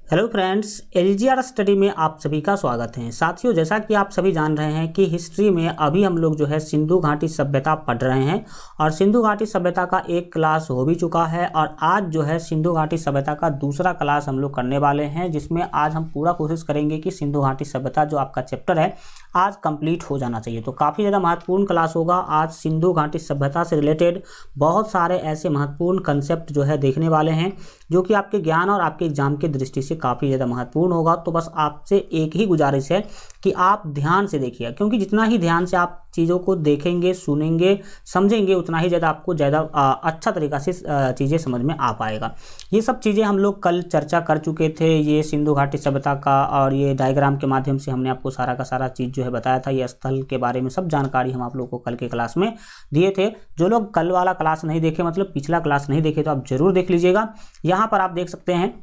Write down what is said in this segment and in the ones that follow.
Hello friends, LGR study में आप सभी का स्वागत है। साथियों, जैसा कि आप सभी जान रहे हैं कि हिस्ट्री में अभी हम लोग जो है सिंधु घाटी सभ्यता पढ़ रहे हैं और सिंधु घाटी सभ्यता का एक क्लास हो भी चुका है और आज जो है सिंधु घाटी सभ्यता का दूसरा क्लास हम लोग करने वाले हैं, जिसमें आज हम पूरा कोशिश करेंगे कि सिंधु घाटी सभ्यता जो आपका चैप्टर है आज कंप्लीट हो जाना चाहिए। तो काफ़ी ज़्यादा महत्वपूर्ण क्लास होगा। आज सिंधु घाटी सभ्यता से रिलेटेड बहुत सारे ऐसे महत्वपूर्ण कंसेप्ट जो है देखने वाले हैं जो कि आपके ज्ञान और आपके एग्जाम की दृष्टि से काफ़ी ज़्यादा महत्वपूर्ण होगा। तो बस आपसे एक ही गुजारिश है कि आप ध्यान से देखिए, क्योंकि जितना ही ध्यान से आप चीज़ों को देखेंगे, सुनेंगे, समझेंगे, उतना ही ज़्यादा आपको ज़्यादा अच्छा तरीक़ा से चीज़ें समझ में आ पाएगा। ये सब चीज़ें हम लोग कल चर्चा कर चुके थे, ये सिंधु घाटी सभ्यता का, और ये डायग्राम के माध्यम से हमने आपको सारा का सारा चीज़ जो है बताया था। ये स्थल के बारे में सब जानकारी हम आप लोगों को कल के क्लास में दिए थे। जो लोग कल वाला क्लास नहीं देखे, मतलब पिछला क्लास नहीं देखे, तो आप जरूर देख लीजिएगा। यहाँ पर आप देख सकते हैं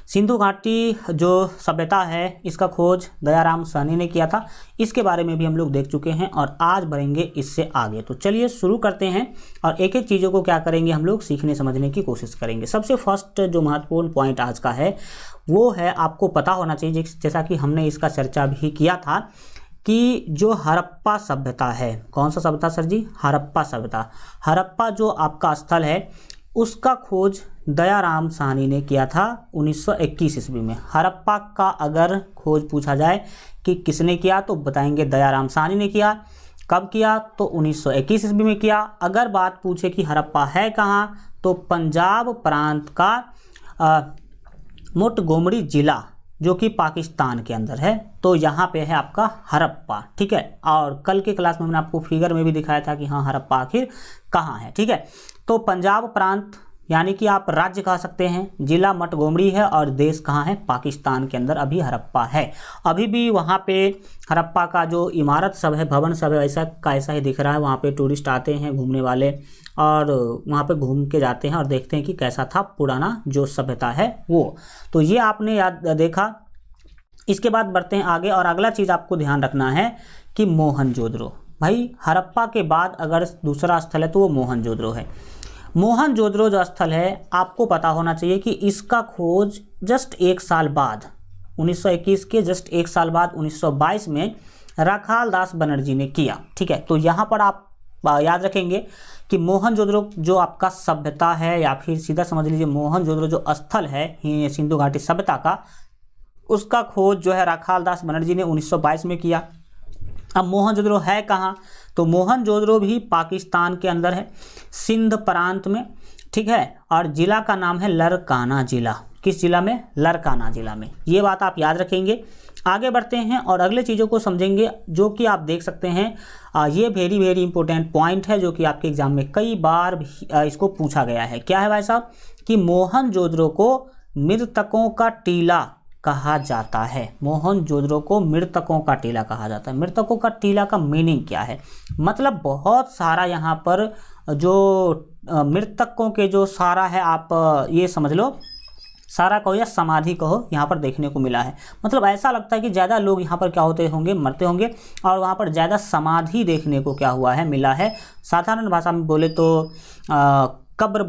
सिंधु घाटी जो सभ्यता है इसका खोज दयाराम साहनी ने किया था। इसके बारे में भी हम लोग देख चुके हैं और आज बढ़ेंगे इससे आगे। तो चलिए शुरू करते हैं और एक एक चीज़ों को क्या करेंगे हम लोग सीखने समझने की कोशिश करेंगे। सबसे फर्स्ट जो महत्वपूर्ण पॉइंट आज का है वो है, आपको पता होना चाहिए, जैसा कि हमने इसका चर्चा भी किया था, कि जो हड़प्पा सभ्यता है, कौन सा सभ्यता सर जी? हड़प्पा सभ्यता। हड़प्पा जो आपका स्थल है उसका खोज दयाराम साहनी ने किया था 1921 ईस्वी में। हड़प्पा का अगर खोज पूछा जाए कि किसने किया तो बताएंगे दयाराम साहनी ने किया। कब किया? तो 1921 ईस्वी में किया। अगर बात पूछे कि हड़प्पा है कहाँ, तो पंजाब प्रांत का मोंटगोमरी जिला जो कि पाकिस्तान के अंदर है, तो यहाँ पे है आपका हड़प्पा। ठीक है, और कल के क्लास में मैंने आपको फिगर में भी दिखाया था कि हाँ हड़प्पा आखिर कहाँ है। ठीक है, तो पंजाब प्रांत यानी कि आप राज्य कह सकते हैं, जिला मोंटगोमरी है और देश कहाँ है? पाकिस्तान के अंदर अभी हड़प्पा है। अभी भी वहाँ पे हड़प्पा का जो इमारत सब है, भवन सब है, ऐसा का ऐसा ही दिख रहा है। वहाँ पे टूरिस्ट आते हैं घूमने वाले और वहाँ पे घूम के जाते हैं और देखते हैं कि कैसा था पुराना जो सभ्यता है वो। तो ये आपने याद देखा। इसके बाद बढ़ते हैं आगे और अगला चीज़ आपको ध्यान रखना है कि मोहनजोदड़ो। भाई हड़प्पा के बाद अगर दूसरा स्थल है तो वो मोहनजोदड़ो है। मोहनजोदड़ो जो स्थल है आपको पता होना चाहिए कि इसका खोज जस्ट एक साल बाद, 1921 के जस्ट एक साल बाद 1922 में राखाल दास बनर्जी ने किया। ठीक है, तो यहाँ पर आप याद रखेंगे कि मोहनजोदड़ो जो आपका सभ्यता है, या फिर सीधा समझ लीजिए मोहनजोदड़ो जो स्थल है सिंधु घाटी सभ्यता का, उसका खोज जो है राखाल दास बनर्जी ने 1922 में किया। अब मोहनजोदड़ो है कहाँ? तो मोहनजोदड़ो भी पाकिस्तान के अंदर है, सिंध प्रांत में। ठीक है, और जिला का नाम है लरकाना जिला। किस जिला में? लरकाना जिला में। ये बात आप याद रखेंगे। आगे बढ़ते हैं और अगले चीज़ों को समझेंगे, जो कि आप देख सकते हैं ये वेरी वेरी इंपॉर्टेंट पॉइंट है जो कि आपके एग्जाम में कई बार इसको पूछा गया है। क्या है भाई साहब? कि मोहनजोदड़ो को मृतकों का टीला कहा जाता है। मोहनजोदड़ो को मृतकों का टीला कहा जाता है। मृतकों का टीला का मीनिंग क्या है? मतलब बहुत सारा यहाँ पर जो मृतकों के जो सारा है, आप ये समझ लो सारा कहो या समाधि कहो, यहाँ पर देखने को मिला है। मतलब ऐसा लगता है कि ज़्यादा लोग यहाँ पर क्या होते होंगे? मरते होंगे, और वहाँ पर ज़्यादा समाधि देखने को क्या हुआ है? मिला है। साधारण भाषा में बोले तो कब्र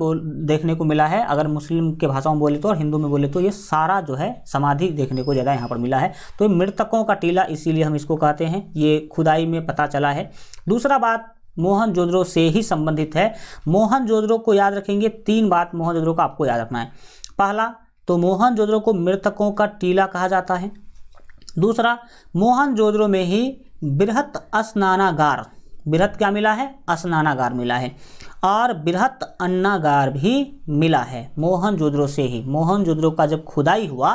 देखने को मिला है, अगर मुस्लिम के भाषा में बोले तो, और हिंदू में बोले तो ये सारा जो है समाधि देखने को ज़्यादा यहाँ पर मिला है। तो ये मृतकों का टीला इसीलिए हम इसको कहते हैं, ये खुदाई में पता चला है। दूसरा बात मोहनजोदड़ो से ही संबंधित है। मोहनजोदड़ो को याद रखेंगे, तीन बात मोहनजोदड़ो का आपको याद रखना है। पहला तो मोहनजोदड़ो को मृतकों का टीला कहा जाता है। दूसरा, मोहनजोदड़ो में ही बृहत स्नानागार, बृहत क्या मिला है? स्नानागार मिला है, और बृहत अन्नागार भी मिला है मोहनजोदड़ो से ही। मोहनजोदड़ो का जब खुदाई हुआ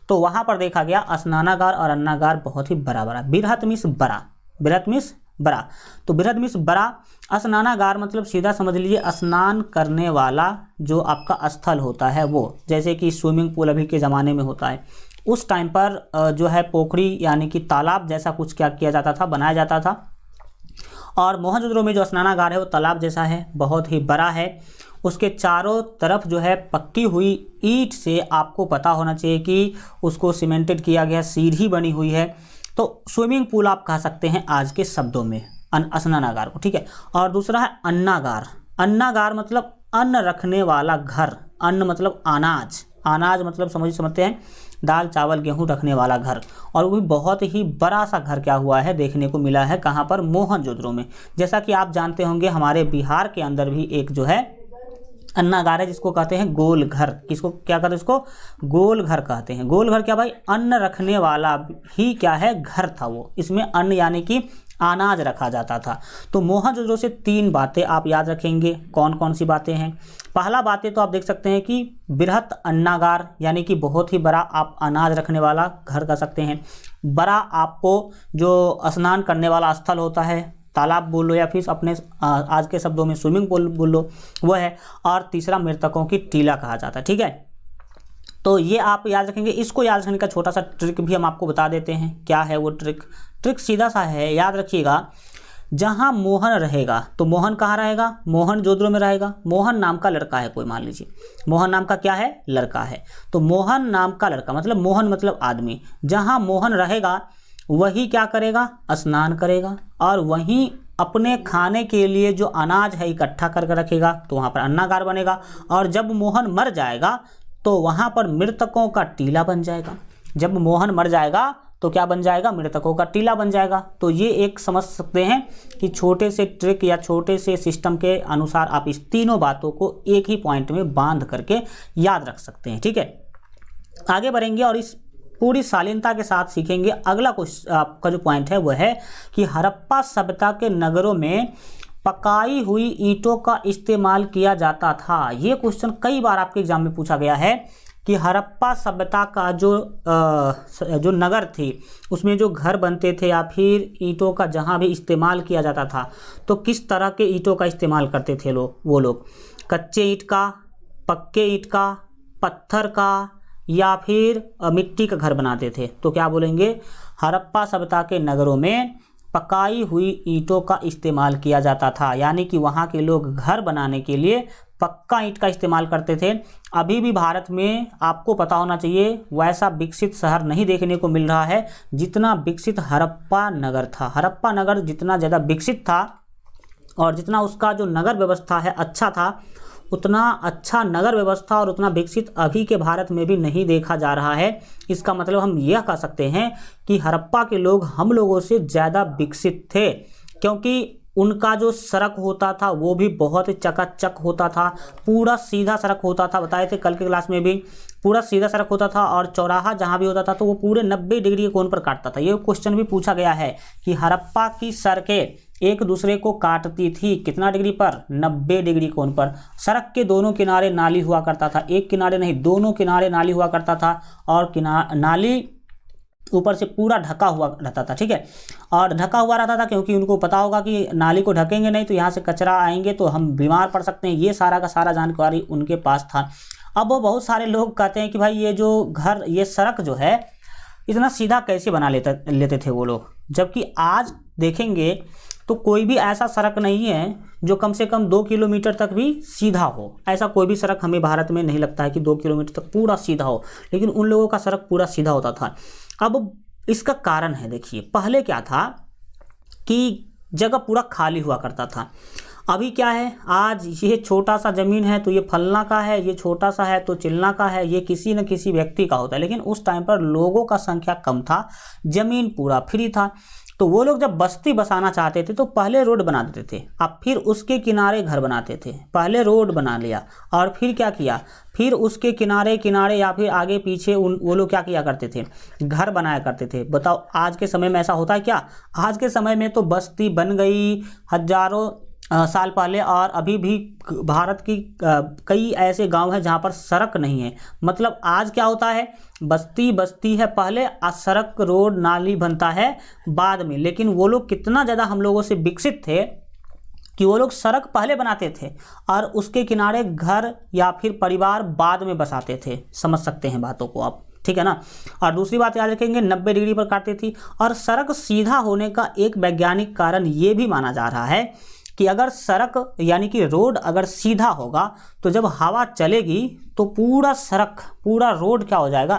तो वहाँ पर देखा गया स्नानागार और अन्नागार बहुत ही बड़ा बड़ा। बृहत मीन्स बड़ा, बृहत मीन्स बड़ा, तो बृहत मीन्स बड़ा। स्नानागार मतलब सीधा समझ लीजिए स्नान करने वाला जो आपका स्थल होता है वो, जैसे कि स्विमिंग पूल अभी के ज़माने में होता है, उस टाइम पर जो है पोखरी यानी कि तालाब जैसा कुछ क्या किया जाता था, बनाया जाता था। और मोहनजोदड़ो में जो स्नानागार है वो तालाब जैसा है, बहुत ही बड़ा है। उसके चारों तरफ जो है पक्की हुई ईंट से, आपको पता होना चाहिए कि उसको सीमेंटेड किया गया, सीढ़ी बनी हुई है। तो स्विमिंग पूल आप कह सकते हैं आज के शब्दों में स्नानागार को। ठीक है, और दूसरा है अन्नागार। अन्नागार मतलब अन्न रखने वाला घर, अन्न मतलब अनाज, अनाज मतलब समझते हैं दाल चावल गेहूं रखने वाला घर, और वो भी बहुत ही बड़ा सा घर क्या हुआ है देखने को मिला है, कहाँ पर, मोहनजोदड़ो में। जैसा कि आप जानते होंगे हमारे बिहार के अंदर भी एक जो है अन्नागार है जिसको कहते हैं गोल घर। किसको क्या कहते हैं? इसको गोल घर कहते हैं। गोल घर क्या भाई? अन्न रखने वाला ही क्या है? घर था वो। इसमें अन्न यानी कि अनाज रखा जाता था। तो मोहनजोदड़ो से 3 बातें आप याद रखेंगे। कौन कौन सी बातें हैं? पहला बातें तो आप देख सकते हैं कि बृहत अन्नागार यानी कि बहुत ही बड़ा आप अनाज रखने वाला घर कह सकते हैं। बड़ा आपको जो स्नान करने वाला स्थल होता है, तालाब बोल लो या फिर अपने आज के शब्दों में स्विमिंग पूल बोल लो, वो है। और तीसरा मृतकों की टीला कहा जाता है। ठीक है, तो ये आप याद रखेंगे। इसको याद रखने का छोटा सा ट्रिक भी हम आपको बता देते हैं। क्या है वो ट्रिक? ट्रिक सीधा सा है, याद रखिएगा। जहाँ मोहन रहेगा तो मोहन कहाँ रहेगा? मोहनजोदड़ो में रहेगा। मोहन नाम का लड़का है कोई, मान लीजिए मोहन नाम का क्या है? लड़का है। तो मोहन नाम का लड़का मतलब मोहन मतलब आदमी, जहाँ मोहन रहेगा वही क्या करेगा? स्नान करेगा, और वहीं अपने खाने के लिए जो अनाज है इकट्ठा करके रखेगा, तो वहाँ पर अन्नागार बनेगा। और जब मोहन मर जाएगा तो वहाँ पर मृतकों का टीला बन जाएगा। जब मोहन मर जाएगा तो क्या बन जाएगा? मृतकों का टीला बन जाएगा। तो ये एक समझ सकते हैं कि छोटे से ट्रिक या छोटे से सिस्टम के अनुसार आप इस तीनों बातों को एक ही पॉइंट में बांध करके याद रख सकते हैं। ठीक है, आगे बढ़ेंगे और इस पूरी शालीनता के साथ सीखेंगे। अगला क्वेश्चन आपका जो पॉइंट है वह है कि हड़प्पा सभ्यता के नगरों में पकाई हुई ईंटों का इस्तेमाल किया जाता था। ये क्वेश्चन कई बार आपके एग्जाम में पूछा गया है कि हड़प्पा सभ्यता का जो नगर थी उसमें जो घर बनते थे या फिर ईंटों का जहाँ भी इस्तेमाल किया जाता था, तो किस तरह के ईंटों का इस्तेमाल करते थे वो लोग? कच्चे ईंट का, पक्के ईंट का, पत्थर का, या फिर मिट्टी का घर बनाते थे? तो क्या बोलेंगे? हड़प्पा सभ्यता के नगरों में पकाई हुई ईंटों का इस्तेमाल किया जाता था, यानी कि वहाँ के लोग घर बनाने के लिए पक्का ईंट का इस्तेमाल करते थे। अभी भी भारत में आपको पता होना चाहिए वैसा विकसित शहर नहीं देखने को मिल रहा है जितना विकसित हड़प्पा नगर था। हड़प्पा नगर जितना ज़्यादा विकसित था और जितना उसका जो नगर व्यवस्था है अच्छा था, उतना अच्छा नगर व्यवस्था और उतना विकसित अभी के भारत में भी नहीं देखा जा रहा है। इसका मतलब हम यह कह सकते हैं कि हड़प्पा के लोग हम लोगों से ज़्यादा विकसित थे, क्योंकि उनका जो सड़क होता था वो भी बहुत ही चकाचक होता था, पूरा सीधा सड़क होता था। बताए थे कल के क्लास में भी, पूरा सीधा सड़क होता था और चौराहा जहाँ भी होता था तो वो पूरे 90 डिग्री के कोण पर काटता था। ये क्वेश्चन भी पूछा गया है कि हड़प्पा की सड़कें एक दूसरे को काटती थी कितना डिग्री पर? 90 डिग्री कोण पर। सड़क के दोनों किनारे नाली हुआ करता था, एक किनारे नहीं दोनों किनारे नाली हुआ करता था, और नाली ऊपर से पूरा ढका हुआ रहता था। ठीक है, और ढका हुआ रहता था क्योंकि उनको पता होगा कि नाली को ढकेंगे नहीं तो यहाँ से कचरा आएंगे तो हम बीमार पड़ सकते हैं। ये सारा का सारा जानकारी उनके पास था। अब वो बहुत सारे लोग कहते हैं कि भाई ये जो घर, ये सड़क जो है इतना सीधा कैसे बना लेते थे वो लोग, जबकि आज देखेंगे तो कोई भी ऐसा सड़क नहीं है जो कम से कम 2 किलोमीटर तक भी सीधा हो। ऐसा कोई भी सड़क हमें भारत में नहीं लगता है कि 2 किलोमीटर तक पूरा सीधा हो, लेकिन उन लोगों का सड़क पूरा सीधा होता था। अब इसका कारण है, देखिए पहले क्या था कि जगह पूरा खाली हुआ करता था। अभी क्या है, आज ये छोटा सा ज़मीन है तो ये फलना का है, ये छोटा सा है तो चिलना का है, ये किसी न किसी व्यक्ति का होता है। लेकिन उस टाइम पर लोगों का संख्या कम था, ज़मीन पूरा फ्री था, तो वो लोग जब बस्ती बसाना चाहते थे तो पहले रोड बना देते थे, अब फिर उसके किनारे घर बनाते थे। पहले रोड बना लिया और फिर क्या किया, फिर उसके किनारे किनारे या फिर आगे पीछे वो लोग क्या किया करते थे, घर बनाया करते थे। बताओ आज के समय में ऐसा होता है क्या? आज के समय में तो बस्ती बन गई हजारों साल पहले, और अभी भी भारत की कई ऐसे गांव हैं जहां पर सड़क नहीं है। मतलब आज क्या होता है, बस्ती बस्ती है पहले, आज सड़क रोड नाली बनता है बाद में। लेकिन वो लोग कितना ज़्यादा हम लोगों से विकसित थे कि वो लोग सड़क पहले बनाते थे और उसके किनारे घर या फिर परिवार बाद में बसाते थे। समझ सकते हैं बातों को आप, ठीक है ना। और दूसरी बात याद रखेंगे 90 डिग्री पर काटती थी। और सड़क सीधा होने का एक वैज्ञानिक कारण ये भी माना जा रहा है कि अगर सड़क यानी कि रोड अगर सीधा होगा तो जब हवा चलेगी तो पूरा सड़क पूरा रोड क्या हो जाएगा,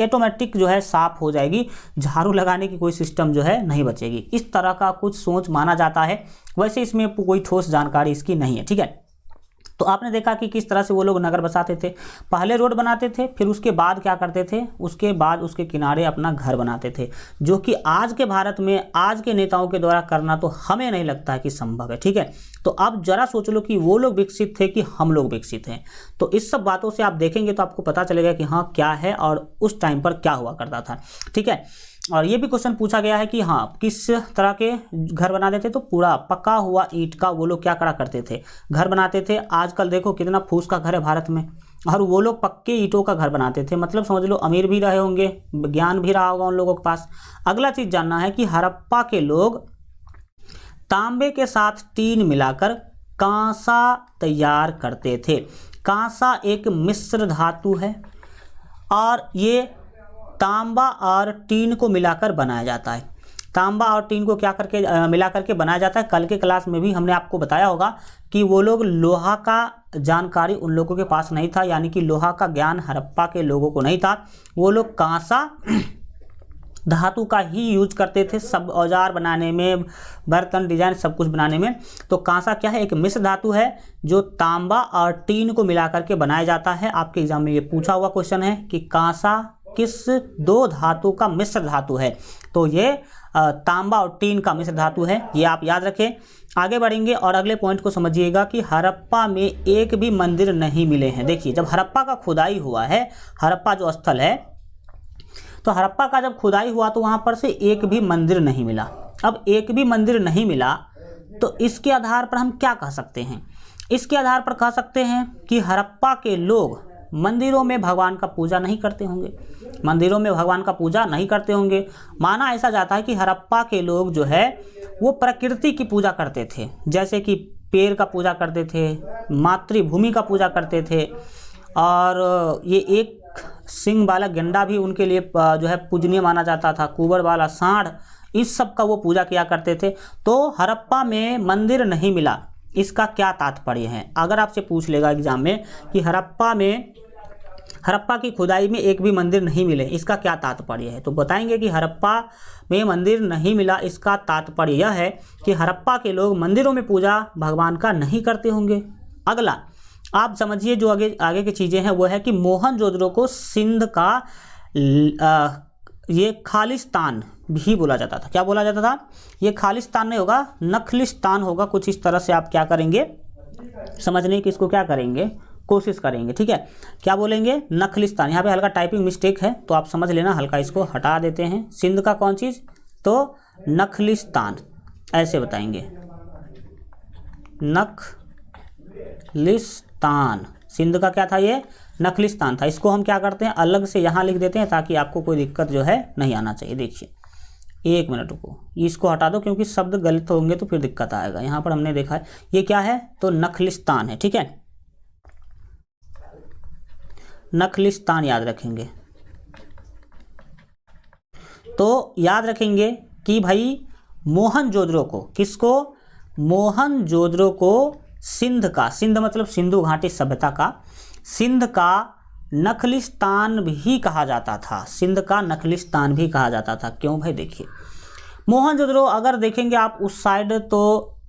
ऑटोमेटिक जो है साफ हो जाएगी, झाड़ू लगाने की कोई सिस्टम जो है नहीं बचेगी। इस तरह का कुछ सोच माना जाता है। वैसे इसमें कोई ठोस जानकारी इसकी नहीं है, ठीक है। तो आपने देखा कि किस तरह से वो लोग नगर बसाते थे। पहले रोड बनाते थे, फिर उसके बाद क्या करते थे, उसके बाद उसके किनारे अपना घर बनाते थे, जो कि आज के भारत में आज के नेताओं के द्वारा करना तो हमें नहीं लगता है कि संभव है। ठीक है, तो आप जरा सोच लो कि वो लोग विकसित थे कि हम लोग विकसित हैं। तो इस सब बातों से आप देखेंगे तो आपको पता चलेगा कि हाँ क्या है और उस टाइम पर क्या हुआ करता था। ठीक है, और ये भी क्वेश्चन पूछा गया है कि हाँ किस तरह के घर बनाते थे, तो पूरा पका हुआ ईंट का वो लोग क्या करा करते थे, घर बनाते थे। आजकल देखो कितना फूस का घर है भारत में, और वो लोग पक्के ईंटों का घर बनाते थे। मतलब समझ लो अमीर भी रहे होंगे, ज्ञान भी रहा होगा उन लोगों के पास। अगला चीज जानना है कि हड़प्पा के लोग तांबे के साथ टीन मिलाकर कांसा तैयार करते थे। कांसा एक मिश्र धातु है और ये तांबा और टीन को मिलाकर बनाया जाता है। तांबा और टीन को क्या करके मिला करके बनाया जाता है। कल के क्लास में भी हमने आपको बताया होगा कि वो लोग लोहा का जानकारी उन लोगों के पास नहीं था, यानी कि लोहा का ज्ञान हड़प्पा के लोगों को नहीं था। वो लोग कांसा धातु का ही यूज करते थे सब औजार बनाने में, बर्तन डिजाइन सब कुछ बनाने में। तो कांसा क्या है, एक मिश्र धातु है जो तांबा और टीन को मिला करके बनाया जाता है। आपके एग्जाम में ये पूछा हुआ क्वेश्चन है कि कांसा किस दो धातु का मिश्र धातु है, तो ये तांबा और टीन का मिश्र धातु है, ये आप याद रखें। आगे बढ़ेंगे और अगले पॉइंट को समझिएगा कि हड़प्पा में एक भी मंदिर नहीं मिले हैं। देखिए जब हड़प्पा का खुदाई हुआ है, हड़प्पा जो स्थल है, तो हड़प्पा का जब खुदाई हुआ तो वहां पर से एक भी मंदिर नहीं मिला। अब एक भी मंदिर नहीं मिला तो इसके आधार पर हम क्या कह सकते हैं, इसके आधार पर कह सकते हैं कि हड़प्पा के लोग मंदिरों में भगवान का पूजा नहीं करते होंगे, मंदिरों में भगवान का पूजा नहीं करते होंगे। माना ऐसा जाता है कि हड़प्पा के लोग जो है वो प्रकृति की पूजा करते थे, जैसे कि पेड़ का पूजा करते थे, मातृभूमि का पूजा करते थे, और ये एक सिंह वाला गेंडा भी उनके लिए जो है पूजनीय माना जाता था, कुबर वाला सांड, इस सब का वो पूजा किया करते थे। तो हड़प्पा में मंदिर नहीं मिला, इसका क्या तात्पर्य है। अगर आपसे पूछ लेगा एग्जाम में कि हड़प्पा की खुदाई में एक भी मंदिर नहीं मिले, इसका क्या तात्पर्य है, तो बताएंगे कि हड़प्पा में मंदिर नहीं मिला, इसका तात्पर्य यह है कि हड़प्पा के लोग मंदिरों में पूजा भगवान का नहीं करते होंगे। अगला आप समझिए जो आगे की चीज़ें हैं वो है कि मोहनजोदड़ो को सिंध का ये खालिस्तान भी बोला जाता था। क्या बोला जाता था, ये खालिस्तान नहीं होगा, नखलिस्तान होगा। कुछ इस तरह से आप क्या करेंगे, समझने की इसको क्या करेंगे, कोशिश करेंगे। ठीक है, क्या बोलेंगे, नखलिस्तान। यहाँ पे हल्का टाइपिंग मिस्टेक है तो आप समझ लेना, हल्का इसको हटा देते हैं। सिंध का कौन चीज़, तो नखलिस्तान, ऐसे बताएंगे, नखलिस्तान। सिंध का क्या था, ये नखलिस्तान था। इसको हम क्या करते हैं, अलग से यहाँ लिख देते हैं ताकि आपको कोई दिक्कत जो है नहीं आना चाहिए। देखिए एक मिनट को इसको हटा दो क्योंकि शब्द गलत होंगे तो फिर दिक्कत आएगा। यहाँ पर हमने देखा है ये क्या है, तो नखलिस्तान है। ठीक है, नखलिस्तान याद रखेंगे। तो याद रखेंगे कि भाई मोहनजोदड़ो को, किसको, मोहनजोदड़ो को सिंध का, सिंध मतलब सिंधु घाटी सभ्यता का, सिंध का नखलिस्तान भी कहा जाता था। सिंध का नखलिस्तान भी कहा जाता था। क्यों भाई, देखिए मोहनजोदड़ो अगर देखेंगे आप उस साइड, तो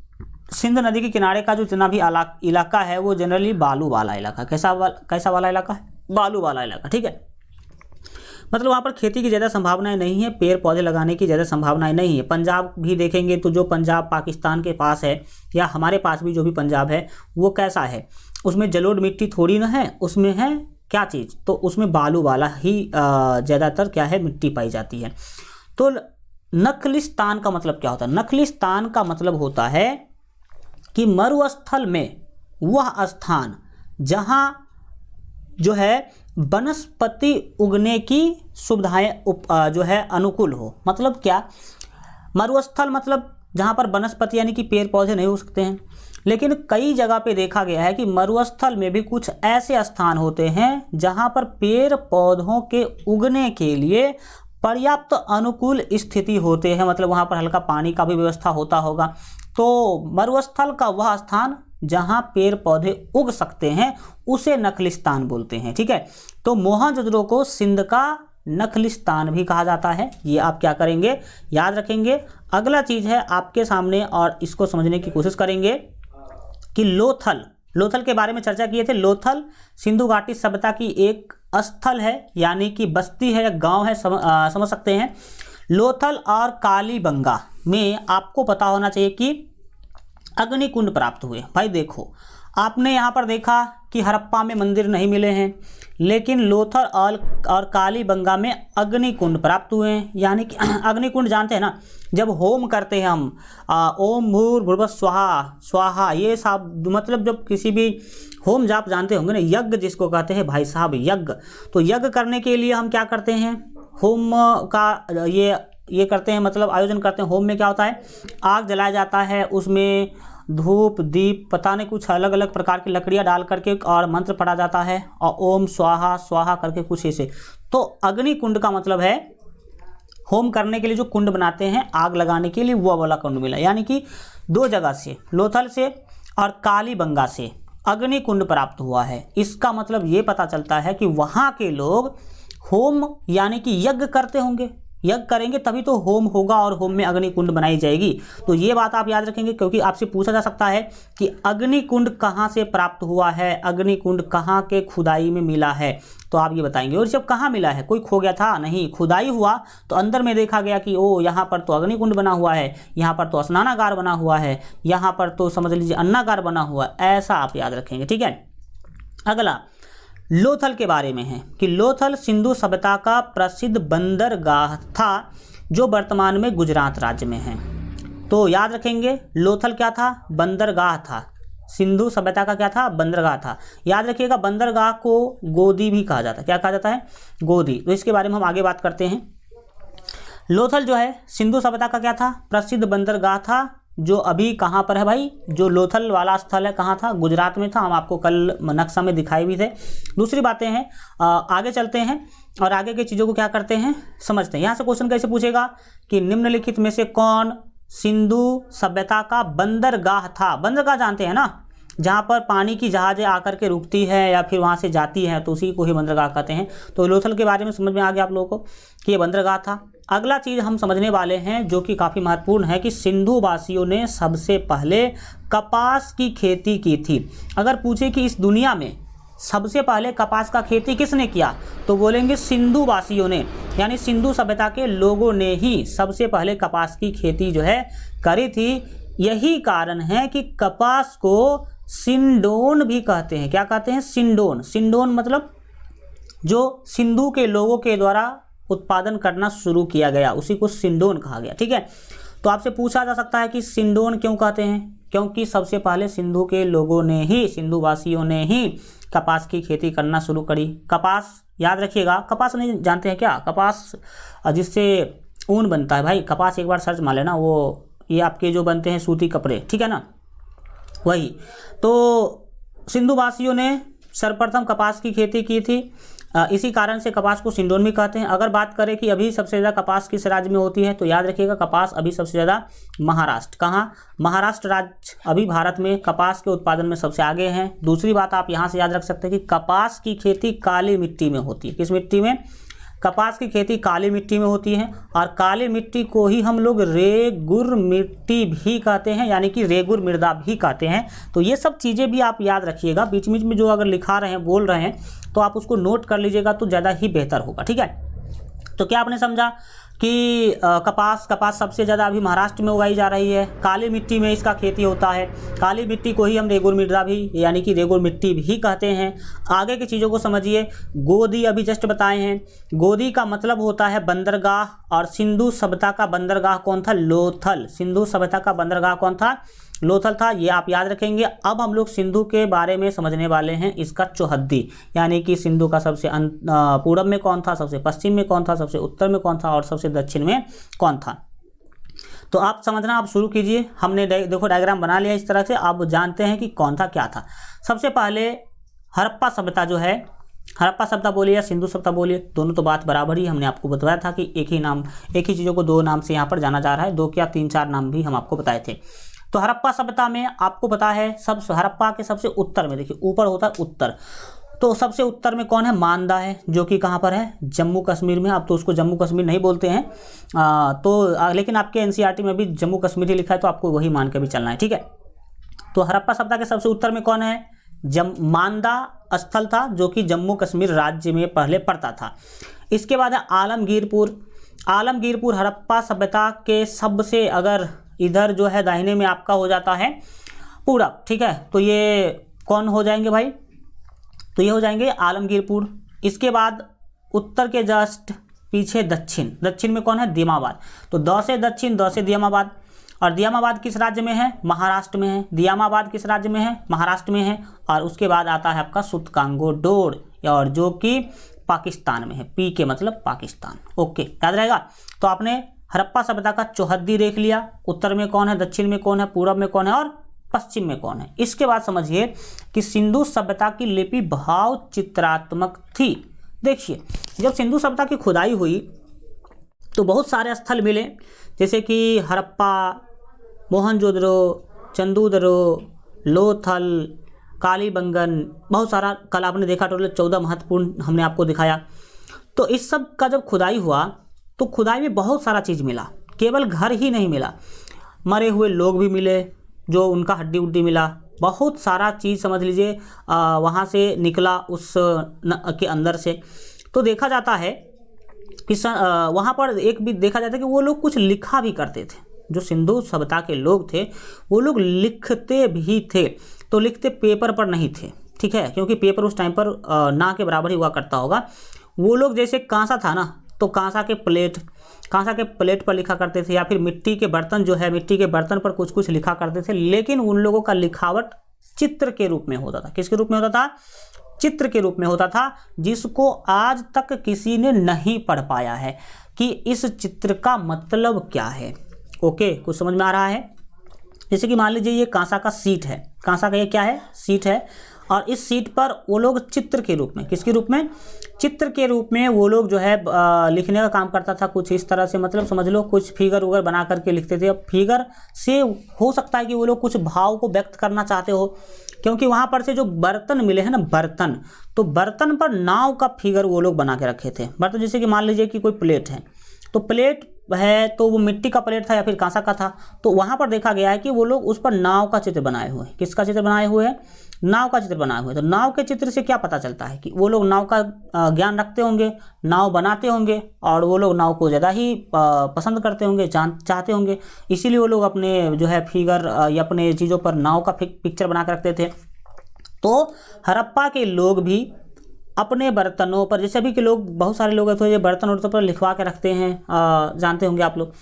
सिंध नदी के किनारे का जो जितना भी इलाका है वो जनरली बालू वाला इलाका। कैसा वाला इलाका है, बालू वाला इलाका। ठीक है, मतलब वहाँ पर खेती की ज़्यादा संभावनाएं नहीं है, पेड़ पौधे लगाने की ज़्यादा संभावनाएं नहीं है। पंजाब भी देखेंगे तो जो पंजाब पाकिस्तान के पास है या हमारे पास भी जो भी पंजाब है वो कैसा है, उसमें जलोढ़ मिट्टी थोड़ी ना है, उसमें है क्या चीज़, तो उसमें बालू वाला ही ज़्यादातर क्या है, मिट्टी पाई जाती है। तो नखलिस्तान का मतलब क्या होता है, नखलिस्तान का मतलब होता है कि मरुस्थल में वह स्थान जहाँ जो है वनस्पति उगने की सुविधाएं जो है अनुकूल हो। मतलब क्या, मरुस्थल मतलब जहाँ पर वनस्पति यानी कि पेड़ पौधे नहीं हो सकते हैं। लेकिन कई जगह पे देखा गया है कि मरुस्थल में भी कुछ ऐसे स्थान होते हैं जहाँ पर पेड़ पौधों के उगने के लिए पर्याप्त अनुकूल स्थिति होते हैं। मतलब वहाँ पर हल्का पानी का भी व्यवस्था होता होगा। तो मरुस्थल का वह स्थान जहाँ पेड़ पौधे उग सकते हैं उसे नखलिस्तान बोलते हैं। ठीक है, तो मोहनजोदड़ो को सिंध का नखलिस्तान भी कहा जाता है। ये आप क्या करेंगे, याद रखेंगे। अगला चीज़ है आपके सामने और इसको समझने की कोशिश करेंगे कि लोथल लोथल के बारे में चर्चा किए थे। लोथल सिंधु घाटी सभ्यता की एक स्थल है, यानी कि बस्ती है या गांव है, समझ सकते हैं। लोथल और कालीबंगा में आपको पता होना चाहिए कि अग्निकुंड प्राप्त हुए। भाई देखो, आपने यहाँ पर देखा कि हड़प्पा में मंदिर नहीं मिले हैं, लेकिन लोथल और कालीबंगा में अग्निकुंड प्राप्त हुए हैं। यानी कि अग्निकुंड जानते हैं ना, जब होम करते हैं हम, ओम भूर्भुवः स्वाहा स्वाहा, ये सब मतलब जब किसी भी होम जाप जानते होंगे ना, यज्ञ जिसको कहते हैं भाई साहब, यज्ञ। तो यज्ञ करने के लिए हम क्या करते हैं, होम का ये करते हैं, मतलब आयोजन करते हैं। होम में क्या होता है, आग जलाया जाता है, उसमें धूप दीप पता नहीं कुछ अलग अलग प्रकार की लकड़ियाँ डाल करके और मंत्र पढ़ा जाता है, और ओम स्वाहा स्वाहा करके कुछ ऐसे। तो अग्नि कुंड का मतलब है होम करने के लिए जो कुंड बनाते हैं आग लगाने के लिए, वो वाला कुंड मिला। यानी कि दो जगह से, लोथल से और कालीबंगा से अग्नि कुंड प्राप्त हुआ है। इसका मतलब ये पता चलता है कि वहाँ के लोग होम यानी कि यज्ञ करते होंगे, यज्ञ करेंगे तभी तो होम होगा और होम में अग्नि कुंड बनाई जाएगी। तो ये बात आप याद रखेंगे, क्योंकि आपसे पूछा जा सकता है कि अग्नि कुंड कहाँ से प्राप्त हुआ है, अग्नि कुंड कहाँ के खुदाई में मिला है, तो आप ये बताएंगे। और जब कहाँ मिला है, कोई खो गया था नहीं, खुदाई हुआ तो अंदर में देखा गया कि ओ यहाँ पर तो अग्नि कुंड बना हुआ है, यहाँ पर तो स्नानागार बना हुआ है, यहाँ पर तो समझ लीजिए अन्नागार बना हुआ है, ऐसा आप याद रखेंगे। ठीक है, अगला लोथल के बारे में है कि लोथल सिंधु सभ्यता का प्रसिद्ध बंदरगाह था, जो वर्तमान में गुजरात राज्य में है। तो याद रखेंगे, लोथल क्या था, बंदरगाह था। सिंधु सभ्यता का क्या था, बंदरगाह था। याद रखिएगा, बंदरगाह को गोदी भी कहा जाता है। क्या कहा जाता है, गोदी। तो इसके बारे में हम आगे बात करते हैं। लोथल जो है सिंधु सभ्यता का क्या था, प्रसिद्ध बंदरगाह था, जो अभी कहाँ पर है भाई, जो लोथल वाला स्थल है कहाँ था, गुजरात में था। हम आपको कल नक्शा में दिखाए भी थे। दूसरी बातें हैं, आगे चलते हैं और आगे की चीज़ों को क्या करते हैं समझते हैं। यहाँ से क्वेश्चन कैसे पूछेगा कि निम्नलिखित में से कौन सिंधु सभ्यता का बंदरगाह था। बंदरगाह जानते हैं ना, जहाँ पर पानी की जहाज़ें आकर के रुकती है या फिर वहाँ से जाती हैं, तो उसी को ही बंदरगाह कहते हैं। तो लोथल के बारे में समझ में आ गया आप लोगों को कि ये बंदरगाह था। अगला चीज़ हम समझने वाले हैं जो कि काफ़ी महत्वपूर्ण है कि सिंधु वासियों ने सबसे पहले कपास की खेती की थी। अगर पूछे कि इस दुनिया में सबसे पहले कपास का खेती किसने किया, तो बोलेंगे सिंधु वासियों ने, यानी सिंधु सभ्यता के लोगों ने ही सबसे पहले कपास की खेती जो है करी थी। यही कारण है कि कपास को सिंडोन भी कहते हैं। क्या कहते हैं, सिंडोन। सिंडोन मतलब जो सिंधु के लोगों के द्वारा उत्पादन करना शुरू किया गया, उसी को सिंडोन कहा गया। ठीक है, तो आपसे पूछा जा सकता है कि सिंडोन क्यों कहते हैं, क्योंकि सबसे पहले सिंधु के लोगों ने ही, सिंधु वासियों ने ही कपास की खेती करना शुरू करी। कपास याद रखिएगा, कपास नहीं जानते हैं क्या, कपास जिससे ऊन बनता है भाई, कपास एक बार सर्च मार लेना, वो ये आपके जो बनते हैं सूती कपड़े, ठीक है ना, वही। तो सिंधु वासियों ने सर्वप्रथम कपास की खेती की थी, इसी कारण से कपास को सिंडोन भी कहते हैं। अगर बात करें कि अभी सबसे ज़्यादा कपास किस राज्य में होती है, तो याद रखिएगा कपास अभी सबसे ज़्यादा महाराष्ट्र। कहाँ, महाराष्ट्र राज्य अभी भारत में कपास के उत्पादन में सबसे आगे हैं। दूसरी बात आप यहाँ से याद रख सकते हैं कि कपास की खेती काली मिट्टी में होती है। किस मिट्टी में, कपास की खेती काली मिट्टी में होती है, और काली मिट्टी को ही हम लोग रेगुर मिट्टी भी कहते हैं, यानी कि रेगुर मृदा भी कहते हैं। तो ये सब चीज़ें भी आप याद रखिएगा, बीच बीच में जो अगर लिखा रहे हैं, बोल रहे हैं, तो आप उसको नोट कर लीजिएगा तो ज़्यादा ही बेहतर होगा। ठीक है, तो क्या आपने समझा कि कपास सबसे ज़्यादा अभी महाराष्ट्र में उगाई जा रही है, काली मिट्टी में इसका खेती होता है। काली मिट्टी को ही हम रेगुर मृदा भी यानी कि रेगुर मिट्टी भी कहते हैं। आगे की चीज़ों को समझिए। गोदी अभी जस्ट बताए हैं, गोदी का मतलब होता है बंदरगाह, और सिंधु सभ्यता का बंदरगाह कौन था, लोथल। सिंधु सभ्यता का बंदरगाह कौन था, लोथल था। ये आप याद रखेंगे। अब हम लोग सिंधु के बारे में समझने वाले हैं, इसका चौहद्दी, यानी कि सिंधु का सबसे पूर्व में कौन था, सबसे पश्चिम में कौन था, सबसे उत्तर में कौन था और सबसे दक्षिण में कौन था। तो आप समझना, आप शुरू कीजिए। हमने देखो डायग्राम बना लिया इस तरह से, आप जानते हैं कि कौन था क्या था। सबसे पहले हड़प्पा सभ्यता जो है, हड़प्पा सभ्यता बोलिए या सिंधु सभ्यता बोलिए, दोनों तो बात बराबर ही। हमने आपको बताया था कि एक ही चीज़ों को दो नाम से यहाँ पर जाना जा रहा है, दो क्या तीन चार नाम भी हम आपको बताए थे। तो हड़प्पा सभ्यता में आपको पता है, हड़प्पा के सबसे उत्तर में, देखिए ऊपर होता है उत्तर, तो सबसे उत्तर में कौन है, मांदा है, जो कि कहाँ पर है, जम्मू कश्मीर में। अब तो उसको जम्मू कश्मीर नहीं बोलते हैं, लेकिन आपके एनसीईआरटी में भी जम्मू कश्मीर ही लिखा है, तो आपको वही मान के भी चलना है। ठीक है, तो हड़प्पा सभ्यता के सबसे उत्तर में कौन है, मांदा स्थल था जो कि जम्मू कश्मीर राज्य में पहले पड़ता था। इसके बाद है आलमगीरपुर। आलमगीरपुर हड़प्पा सभ्यता के सबसे, अगर इधर जो है दाहिने में आपका हो जाता है पूरब, ठीक है, तो ये कौन हो जाएंगे भाई, तो ये हो जाएंगे आलमगीरपुर। इसके बाद उत्तर के जस्ट पीछे दक्षिण, दक्षिण में कौन है, दियामाबाद। तो द से दक्षिण, द से दियामाबाद। और दियामाबाद किस राज्य में है, महाराष्ट्र में है। दियामाबाद किस राज्य में है, महाराष्ट्र में है। और उसके बाद आता है आपका सुतकांगोडोर, और जो कि पाकिस्तान में है। पी के मतलब पाकिस्तान। ओके, याद रहेगा। तो आपने हड़प्पा सभ्यता का चौहद्दी देख लिया, उत्तर में कौन है, दक्षिण में कौन है, पूरब में कौन है और पश्चिम में कौन है। इसके बाद समझिए कि सिंधु सभ्यता की लिपि भाव चित्रात्मक थी। देखिए, जब सिंधु सभ्यता की खुदाई हुई तो बहुत सारे स्थल मिले, जैसे कि हड़प्पा, मोहनजोदड़ो, चंदूदड़ो, लोथल, कालीबंगन, बहुत सारा। कल आपने देखा टोटल 14 महत्वपूर्ण हमने आपको दिखाया। तो इस सब का जब खुदाई हुआ तो खुदाई में बहुत सारा चीज़ मिला, केवल घर ही नहीं मिला, मरे हुए लोग भी मिले, जो उनका हड्डी उड्डी मिला, बहुत सारा चीज़ समझ लीजिए वहाँ से निकला उस के अंदर से। तो देखा जाता है कि वहाँ पर एक भी देखा जाता है कि वो लोग कुछ लिखा भी करते थे। जो सिंधु सभ्यता के लोग थे वो लोग लिखते भी थे, तो लिखते पेपर पर नहीं थे, ठीक है, क्योंकि पेपर उस टाइम पर ना के बराबर ही हुआ करता होगा। वो लोग जैसे कांसा था ना, तो कांसा के प्लेट पर लिखा करते थे, या फिर मिट्टी के बर्तन जो है, मिट्टी के बर्तन पर कुछ कुछ लिखा करते थे। लेकिन उन लोगों का लिखावट चित्र के रूप में होता था। किसके रूप में होता था, चित्र के रूप में होता था, जिसको आज तक किसी ने नहीं पढ़ पाया है कि इस चित्र का मतलब क्या है। ओके, कुछ समझ में आ रहा है। जैसे कि मान लीजिए ये कांसा का सीट है, कांसा का ये क्या है, सीट है, और इस सीट पर वो लोग चित्र के रूप में, किसके रूप में, चित्र के रूप में वो लोग जो है लिखने का काम करता था कुछ इस तरह से। मतलब समझ लो कुछ फिगर वगैरह बना करके लिखते थे। अब फिगर से हो सकता है कि वो लोग कुछ भाव को व्यक्त करना चाहते हो, क्योंकि वहाँ पर से जो बर्तन मिले हैं ना, बर्तन, तो बर्तन पर नाव का फिगर वो लोग बना के रखे थे। बर्तन जैसे कि मान लीजिए कि कोई प्लेट है, तो प्लेट है तो वो मिट्टी का प्लेट था या फिर कांसा का था, तो वहाँ पर देखा गया है कि वो लोग उस पर नाव का चित्र बनाए हुए हैं। किसका चित्र बनाए हुए हैं, नाव का चित्र बनाए हुए हैं। तो नाव के चित्र से क्या पता चलता है कि वो लोग नाव का ज्ञान रखते होंगे, नाव बनाते होंगे, और वो लोग नाव को ज़्यादा ही पसंद करते होंगे, चाहते होंगे, इसीलिए वो लोग अपने जो है फिगर या अपने चीज़ों पर नाव का पिक्चर बना कर रखते थे। तो हड़प्पा के लोग भी अपने बर्तनों पर, जैसे अभी के लोग, बहुत सारे लोग हैं तो ये बर्तन वर्तन पर लिखवा के रखते हैं, जानते होंगे आप लोग।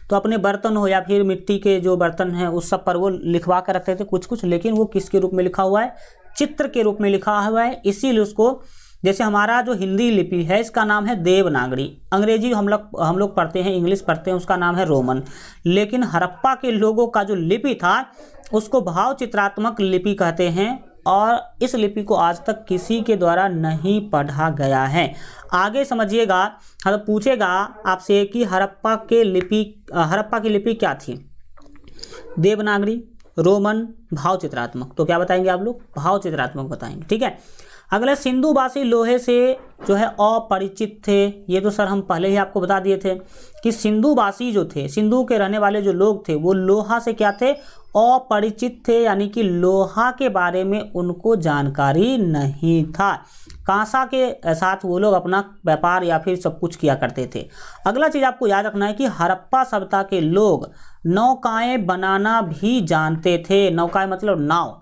तो अपने बर्तन हो या फिर मिट्टी के जो बर्तन हैं उस सब पर वो लिखवा के रखते थे कुछ कुछ, लेकिन वो किसके रूप में लिखा हुआ है, चित्र के रूप में लिखा हुआ है। इसीलिए उसको, जैसे हमारा जो हिंदी लिपि है इसका नाम है देवनागरी, अंग्रेजी हम लोग पढ़ते हैं, इंग्लिश पढ़ते हैं, उसका नाम है रोमन। लेकिन हड़प्पा के लोगों का जो लिपि था उसको भाव चित्रात्मक लिपि कहते हैं, और इस लिपि को आज तक किसी के द्वारा नहीं पढ़ा गया है। आगे समझिएगा, पूछेगा आपसे कि हड़प्पा की लिपि क्या थी, देवनागरी, रोमन, भाव चित्रात्मक। तो क्या बताएंगे आप लोग, भाव चित्रात्मक बताएंगे, ठीक है। अगले, सिंधुवासी लोहे से जो है अपरिचित थे। ये तो सर हम पहले ही आपको बता दिए थे कि सिंधुवासी जो थे, सिंधु के रहने वाले जो लोग थे, वो लोहा से क्या थे, अपरिचित थे, यानी कि लोहा के बारे में उनको जानकारी नहीं था। कांसा के साथ वो लोग अपना व्यापार या फिर सब कुछ किया करते थे। अगला चीज़ आपको याद रखना है कि हड़प्पा सभ्यता के लोग नौकाएं बनाना भी जानते थे। नौकाएं मतलब नाव,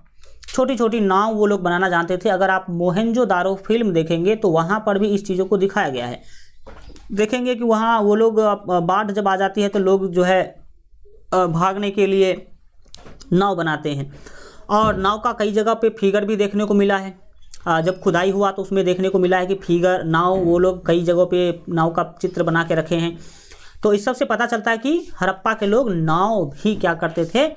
छोटी छोटी नाव वो लोग बनाना जानते थे। अगर आप मोहनजोदारो फिल्म देखेंगे तो वहाँ पर भी इस चीज़ों को दिखाया गया है। देखेंगे कि वहाँ वो लोग, बाढ़ जब आ जाती है तो लोग जो है भागने के लिए नाव बनाते हैं, और नाव का कई जगह पे फिगर भी देखने को मिला है। जब खुदाई हुआ तो उसमें देखने को मिला है कि फिगर, नाव, वो लोग कई जगहों पे नाव का चित्र बना के रखे हैं। तो इस सब से पता चलता है कि हड़प्पा के लोग नाव भी क्या करते थे,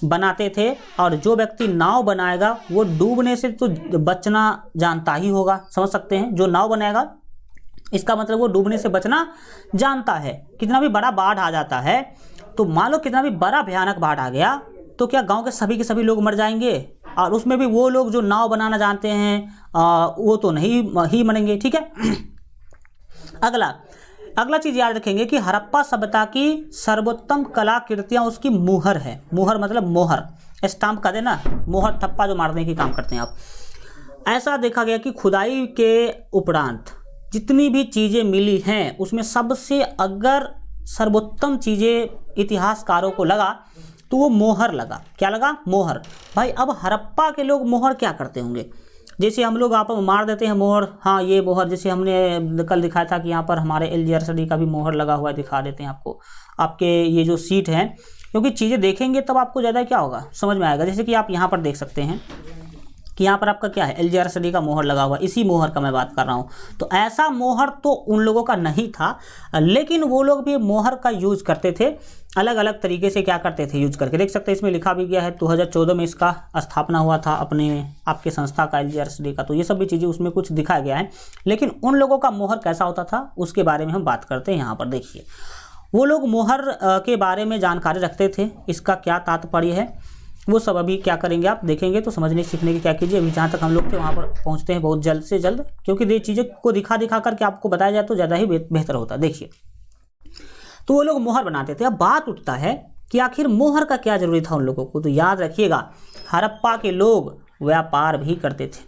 बनाते थे। और जो व्यक्ति नाव बनाएगा वो डूबने से तो बचना जानता ही होगा, समझ सकते हैं। जो नाव बनाएगा इसका मतलब वो डूबने से बचना जानता है। कितना भी बड़ा बाढ़ आ जाता है, तो मान लो कितना भी बड़ा भयानक बाढ़ आ गया, तो क्या गांव के सभी लोग मर जाएंगे, और उसमें भी वो लोग जो नाव बनाना जानते हैं वो तो नहीं ही मरेंगे, ठीक है। अगला चीज़ याद रखेंगे कि हड़प्पा सभ्यता की सर्वोत्तम कलाकृतियाँ उसकी मुहर है। मुहर मतलब मोहर, स्टाम्प का देना, मोहर ठप्पा जो मारने की काम करते हैं आप। ऐसा देखा गया कि खुदाई के उपरांत जितनी भी चीज़ें मिली हैं उसमें सबसे अगर सर्वोत्तम चीज़ें इतिहासकारों को लगा तो वो मोहर लगा। क्या लगा? मोहर। भाई अब हड़प्पा के लोग मोहर क्या करते होंगे? जैसे हम लोग आप मार देते हैं मोहर, हाँ ये मोहर, जैसे हमने कल दिखाया था कि यहाँ पर हमारे एलजीआर स्टडी का भी मोहर लगा हुआ है, दिखा देते हैं आपको आपके ये जो सीट हैं, क्योंकि चीज़ें देखेंगे तब आपको ज़्यादा क्या होगा समझ में आएगा। जैसे कि आप यहाँ पर देख सकते हैं कि यहाँ पर आपका क्या है, एलजीआर स्टडी का मोहर लगा हुआ, इसी मोहर का मैं बात कर रहा हूँ। तो ऐसा मोहर तो उन लोगों का नहीं था, लेकिन वो लोग भी मोहर का यूज करते थे, अलग अलग तरीके से क्या करते थे यूज करके। देख सकते हैं इसमें लिखा भी गया है 2014 में इसका स्थापना हुआ था अपने आपके संस्था का, एलजीआर स्टडी का। तो ये सब भी चीज़ें उसमें कुछ दिखाया गया है, लेकिन उन लोगों का मोहर कैसा होता था उसके बारे में हम बात करते हैं। यहाँ पर देखिए वो लोग मोहर के बारे में जानकारी रखते थे, इसका क्या तात्पर्य है वो सब अभी क्या करेंगे आप देखेंगे तो समझने सीखने की क्या कीजिए। अभी जहाँ तक हम लोग थे वहाँ पर पहुँचते हैं बहुत जल्द से जल्द, क्योंकि ये चीज़ों को दिखा दिखा करके आपको बताया जाए तो ज़्यादा ही बेहतर होता। देखिए तो वो लोग मोहर बनाते थे। अब बात उठता है कि आखिर मोहर का क्या जरूरी था उन लोगों को। तो याद रखिएगा हड़प्पा के लोग व्यापार भी करते थे,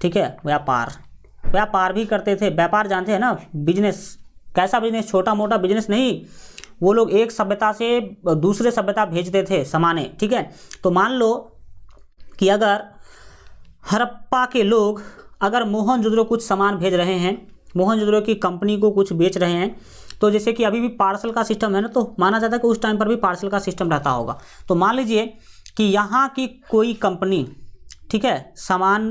ठीक है, व्यापार भी करते थे। व्यापार जानते हैं ना, बिजनेस। कैसा बिजनेस? छोटा मोटा बिजनेस नहीं, वो लोग एक सभ्यता से दूसरे सभ्यता भेजते थे सामानें, ठीक है। तो मान लो कि अगर हड़प्पा के लोग अगर मोहनजोदड़ो कुछ सामान भेज रहे हैं, मोहनजोदड़ो की कंपनी को कुछ बेच रहे हैं, तो जैसे कि अभी भी पार्सल का सिस्टम है ना, तो माना जाता है कि उस टाइम पर भी पार्सल का सिस्टम रहता होगा। तो मान लीजिए कि यहाँ की कोई कंपनी, ठीक है, सामान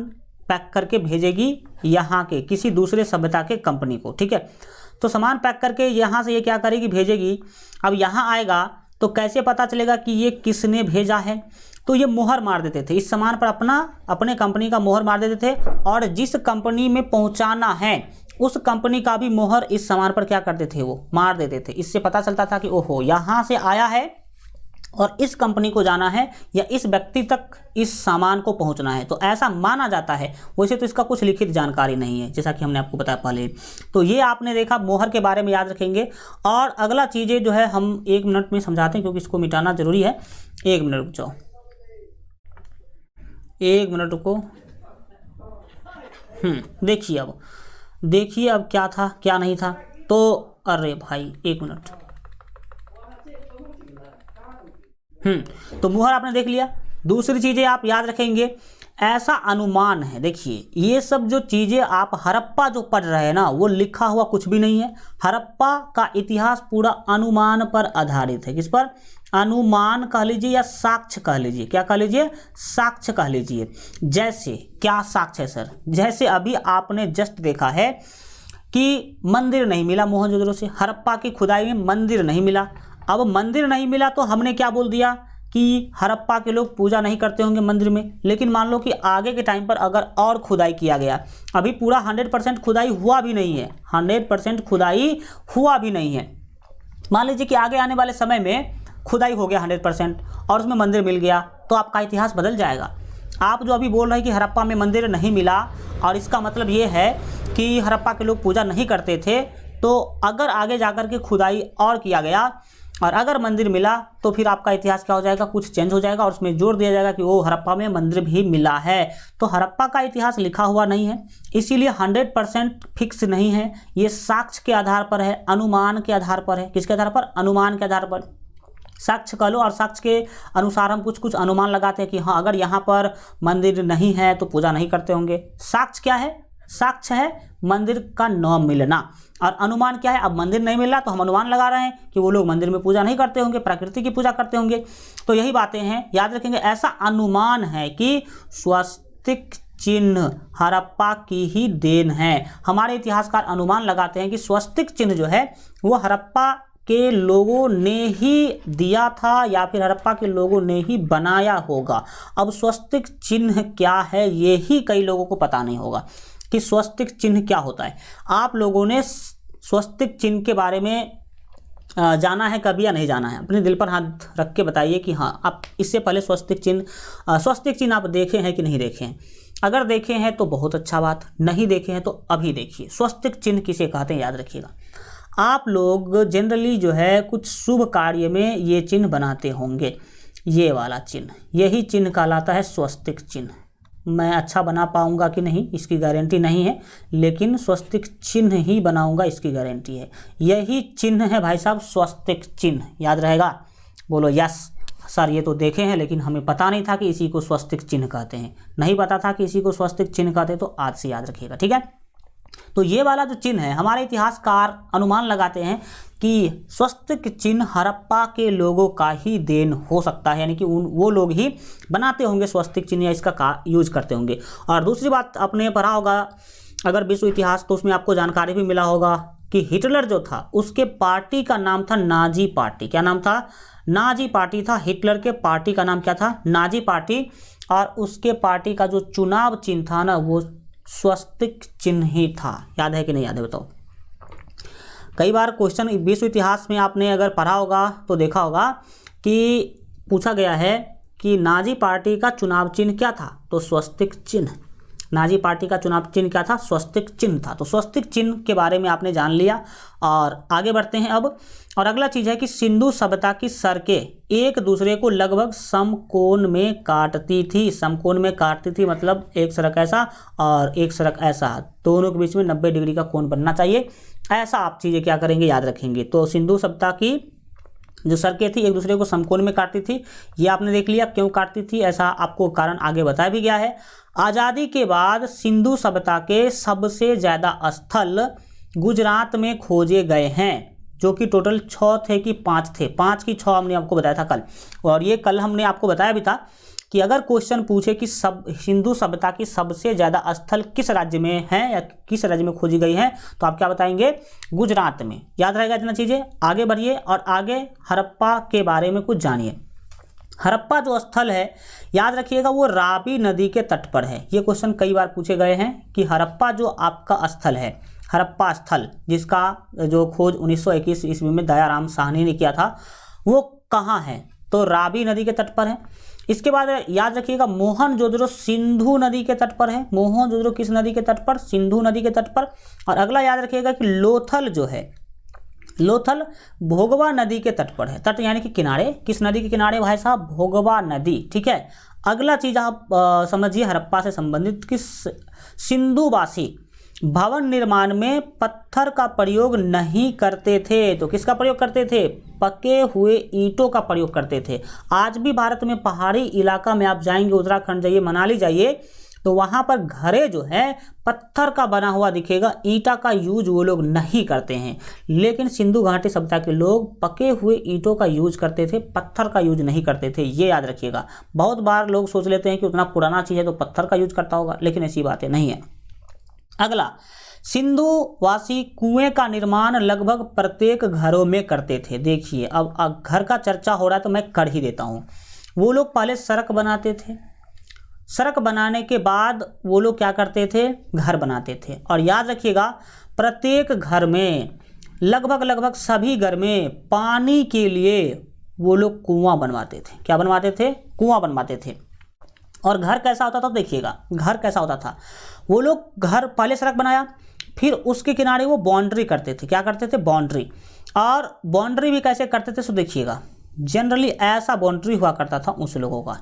पैक करके भेजेगी यहाँ के किसी दूसरे सभ्यता के कंपनी को, ठीक है। तो सामान पैक करके यहाँ से ये क्या करेगी, भेजेगी। अब यहाँ आएगा तो कैसे पता चलेगा कि ये किसने भेजा है? तो ये मोहर मार देते थे इस सामान पर, अपने कंपनी का मोहर मार देते थे, और जिस कंपनी में पहुँचाना है उस कंपनी का भी मोहर इस सामान पर क्या करते थे, वो मार देते थे। इससे पता चलता था कि ओहो यहाँ से आया है और इस कंपनी को जाना है या इस व्यक्ति तक इस सामान को पहुंचना है, तो ऐसा माना जाता है। वैसे तो इसका कुछ लिखित जानकारी नहीं है, जैसा कि हमने आपको बताया पहले। तो ये आपने देखा मोहर के बारे में याद रखेंगे। और अगला चीज़ें जो है हम 1 मिनट में समझाते हैं, क्योंकि इसको मिटाना जरूरी है। 1 मिनट रुक जाओ, 1 मिनट रुको। देखिए अब क्या था क्या नहीं था। तो अरे भाई 1 मिनट। तो मोहर आपने देख लिया। दूसरी चीज़ें आप याद रखेंगे, ऐसा अनुमान है, देखिए ये सब जो चीज़ें आप हड़प्पा जो पढ़ रहे हैं ना, वो लिखा हुआ कुछ भी नहीं है। हड़प्पा का इतिहास पूरा अनुमान पर आधारित है। किस पर? अनुमान कह लीजिए या साक्ष्य कह लीजिए। क्या कह लीजिए? साक्ष्य कह लीजिए। जैसे क्या साक्ष्य है सर? जैसे अभी आपने जस्ट देखा है कि मंदिर नहीं मिला मोहनजोदड़ो से, हड़प्पा की खुदाई में मंदिर नहीं मिला। अब मंदिर नहीं मिला तो हमने क्या बोल दिया कि हड़प्पा के लोग पूजा नहीं करते होंगे मंदिर में। लेकिन मान लो कि आगे के टाइम पर अगर और खुदाई किया गया, अभी पूरा 100% खुदाई हुआ भी नहीं है, 100% खुदाई हुआ भी नहीं है। मान लीजिए कि आगे आने वाले समय में खुदाई हो गया 100% और उसमें मंदिर मिल गया, तो आपका इतिहास बदल जाएगा। आप जो अभी बोल रहे हैं कि हड़प्पा में मंदिर नहीं मिला और इसका मतलब ये है कि हड़प्पा के लोग पूजा नहीं करते थे, तो अगर आगे जाकर के खुदाई और किया गया और अगर मंदिर मिला तो फिर आपका इतिहास क्या हो जाएगा, कुछ चेंज हो जाएगा और उसमें जोर दिया जाएगा कि वो हड़प्पा में मंदिर भी मिला है। तो हड़प्पा का इतिहास लिखा हुआ नहीं है, इसीलिए 100% फिक्स नहीं है। ये साक्ष्य के आधार पर है, अनुमान के आधार पर है। किसके आधार पर? अनुमान के आधार पर। साक्ष्य कह लो, और साक्ष्य के अनुसार हम कुछ अनुमान लगाते हैं कि हाँ अगर यहाँ पर मंदिर नहीं है तो पूजा नहीं करते होंगे। साक्ष्य क्या है? साक्ष्य है मंदिर का न मिलना, और अनुमान क्या है? अब मंदिर नहीं मिल रहा तो हम अनुमान लगा रहे हैं कि वो लोग मंदिर में पूजा नहीं करते होंगे, प्रकृति की पूजा करते होंगे। तो यही बातें हैं, याद रखेंगे। ऐसा अनुमान है कि स्वस्तिक चिन्ह हड़प्पा की ही देन है। हमारे इतिहासकार अनुमान लगाते हैं कि स्वस्तिक चिन्ह जो है वो हड़प्पा के लोगों ने ही दिया था या फिर हड़प्पा के लोगों ने ही बनाया होगा। अब स्वस्तिक चिन्ह क्या है ये ही कई लोगों को पता नहीं होगा कि स्वस्तिक चिन्ह क्या होता है। आप लोगों ने स्वस्तिक चिन्ह के बारे में जाना है कभी या नहीं जाना है? अपने दिल पर हाथ रख के बताइए कि हाँ आप इससे पहले स्वस्तिक चिन्ह आप देखे हैं कि नहीं देखे हैं। अगर देखे हैं तो बहुत अच्छा बात, नहीं देखे हैं तो अभी देखिए। स्वस्तिक चिन्ह किसे कहते हैं याद रखिएगा। आप लोग जनरली जो है कुछ शुभ कार्य में ये चिन्ह बनाते होंगे, ये वाला चिन्ह, यही चिन्ह कहलाता है स्वस्तिक चिन्ह। मैं अच्छा बना पाऊंगा कि नहीं इसकी गारंटी नहीं है, लेकिन स्वस्तिक चिन्ह ही बनाऊंगा इसकी गारंटी है। यही चिन्ह है भाई साहब स्वस्तिक चिन्ह, याद रहेगा, बोलो यस सर। ये तो देखे हैं लेकिन हमें पता नहीं था कि इसी को स्वस्तिक चिन्ह कहते हैं, नहीं पता था कि इसी को स्वस्तिक चिन्ह कहते हैं, तो आज से याद रखिएगा, ठीक है। तो ये वाला जो चिन्ह है, हमारे इतिहासकार अनुमान लगाते हैं कि स्वस्तिक चिन्ह हड़प्पा के लोगों का ही देन हो सकता है, यानी कि वो लोग ही बनाते होंगे स्वस्तिक चिन्ह या इसका यूज करते होंगे। और दूसरी बात आपने पढ़ा होगा अगर विश्व इतिहास, तो उसमें आपको जानकारी भी मिला होगा कि हिटलर जो था उसके पार्टी का नाम था नाजी पार्टी। क्या नाम था? नाजी पार्टी था। हिटलर के पार्टी का नाम क्या था? Nazi party. और उसके पार्टी का जो चुनाव चिन्ह था ना, वो स्वस्तिक चिन्ह ही था। याद है कि नहीं याद है बताओ? कई बार क्वेश्चन विश्व इतिहास में आपने अगर पढ़ा होगा तो देखा होगा कि पूछा गया है कि नाजी पार्टी का चुनाव चिन्ह क्या था, तो स्वस्तिक चिन्ह। नाजी पार्टी का चुनाव चिन्ह क्या था? स्वस्तिक चिन्ह था। तो स्वस्तिक चिन्ह के बारे में आपने जान लिया और आगे बढ़ते हैं अब। और अगला चीज़ है कि सिंधु सभ्यता की सड़कें एक दूसरे को लगभग समकोण में काटती थी। समकोण में काटती थी मतलब एक सड़क ऐसा और एक सड़क ऐसा, दोनों के बीच में 90 डिग्री का कोण बनना चाहिए। ऐसा आप चीज़ें क्या करेंगे, याद रखेंगे। तो सिंधु सभ्यता की जो सड़कें थी एक दूसरे को समकोण में काटती थी, ये आपने देख लिया क्यों काटती थी, ऐसा आपको कारण आगे बताया भी गया है। आज़ादी के बाद सिंधु सभ्यता के सबसे ज़्यादा स्थल गुजरात में खोजे गए हैं, जो कि टोटल 6 थे कि 5 थे। 5 की 6 हमने आपको बताया था कल, और ये कल हमने आपको बताया भी था कि अगर क्वेश्चन पूछे कि सिंधु सभ्यता की सबसे ज़्यादा स्थल किस राज्य में है या किस राज्य में खोजी गई है, तो आप क्या बताएंगे? गुजरात में। याद रहेगा इतना चीज़ें। आगे बढ़िए और आगे हड़प्पा के बारे में कुछ जानिए। हड़प्पा जो स्थल है याद रखिएगा वो रावी नदी के तट पर है। ये क्वेश्चन कई बार पूछे गए हैं कि हड़प्पा जो आपका स्थल है, हड़प्पा स्थल जिसका जो खोज 1921 ईस्वी में दयाराम साहनी ने किया था, वो कहाँ है? तो रावी नदी के तट पर है। इसके बाद याद रखिएगा मोहनजोदड़ो सिंधु नदी के तट पर है। मोहनजोदड़ो किस नदी के तट पर? सिंधु नदी के तट पर। और अगला याद रखिएगा कि लोथल जो है, लोथल भोगवा नदी के तट पर है। तट यानी कि किनारे, किस नदी के किनारे भाई साहब? भोगवा नदी, ठीक है। अगला चीज आप समझिए हड़प्पा से संबंधित कि सिंधुवासी भवन निर्माण में पत्थर का प्रयोग नहीं करते थे। तो किसका प्रयोग करते थे? पके हुए ईंटों का प्रयोग करते थे। आज भी भारत में पहाड़ी इलाका में आप जाएंगे, उत्तराखंड जाइए, मनाली जाइए, तो वहाँ पर घरे जो है पत्थर का बना हुआ दिखेगा, ईंटा का यूज वो लोग नहीं करते हैं। लेकिन सिंधु घाटी सभ्यता के लोग पके हुए ईंटों का यूज करते थे, पत्थर का यूज नहीं करते थे। ये याद रखिएगा। बहुत बार लोग सोच लेते हैं कि उतना पुराना चीज़ है तो पत्थर का यूज करता होगा, लेकिन ऐसी बातें नहीं है। अगला, सिंधुवासी कुएं का निर्माण लगभग प्रत्येक घरों में करते थे। देखिए अब घर का चर्चा हो रहा है तो मैं कर ही देता हूँ। वो लोग पहले सड़क बनाते थे, सड़क बनाने के बाद वो लोग क्या करते थे? घर बनाते थे। और याद रखिएगा प्रत्येक घर में लगभग सभी घर में पानी के लिए वो लोग कुआं बनवाते थे। क्या बनवाते थे? कुआं बनवाते थे। और घर कैसा होता था? देखिएगा घर कैसा होता था। वो लोग घर पहले सड़क बनाया, फिर उसके किनारे वो बाउंड्री करते थे। क्या करते थे? बाउंड्री। और बाउंड्री भी कैसे करते थे? सो देखिएगा जनरली ऐसा बाउंड्री हुआ करता था उस लोगों का।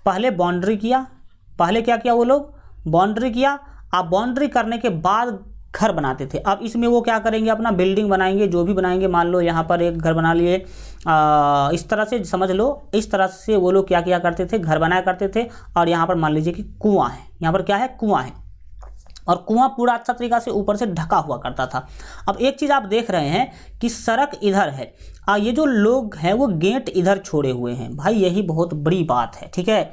पहले बाउंड्री किया, पहले क्या किया? वो लोग बाउंड्री किया। अब बाउंड्री करने के बाद घर बनाते थे। अब इसमें वो क्या करेंगे? अपना बिल्डिंग बनाएंगे, जो भी बनाएंगे। मान लो यहाँ पर एक घर बना लिए, इस तरह से समझ लो, इस तरह से वो लोग क्या किया करते थे? घर बनाया करते थे। और यहाँ पर मान लीजिए कि कुआं है, यहाँ पर क्या है? कुआं है। और कुआं पूरा अच्छा तरीका से ऊपर से ढका हुआ करता था। अब एक चीज़ आप देख रहे हैं कि सड़क इधर है, ये जो लोग हैं वो गेट इधर छोड़े हुए हैं। भाई यही बहुत बड़ी बात है, ठीक है।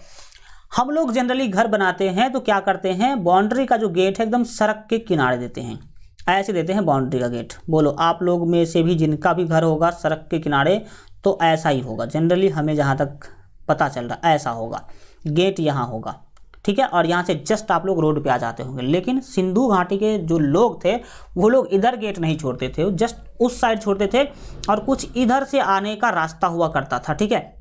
हम लोग जनरली घर बनाते हैं तो क्या करते हैं? बाउंड्री का जो गेट है एकदम सड़क के किनारे देते हैं, ऐसे देते हैं बाउंड्री का गेट। बोलो आप लोग में से भी जिनका भी घर होगा सड़क के किनारे, तो ऐसा ही होगा जनरली, हमें जहाँ तक पता चल रहा ऐसा होगा। गेट यहाँ होगा, ठीक है। और यहाँ से जस्ट आप लोग रोड पे आ जाते होंगे। लेकिन सिंधु घाटी के जो लोग थे वो लोग इधर गेट नहीं छोड़ते थे, जस्ट उस साइड छोड़ते थे। और कुछ इधर से आने का रास्ता हुआ करता था, ठीक है।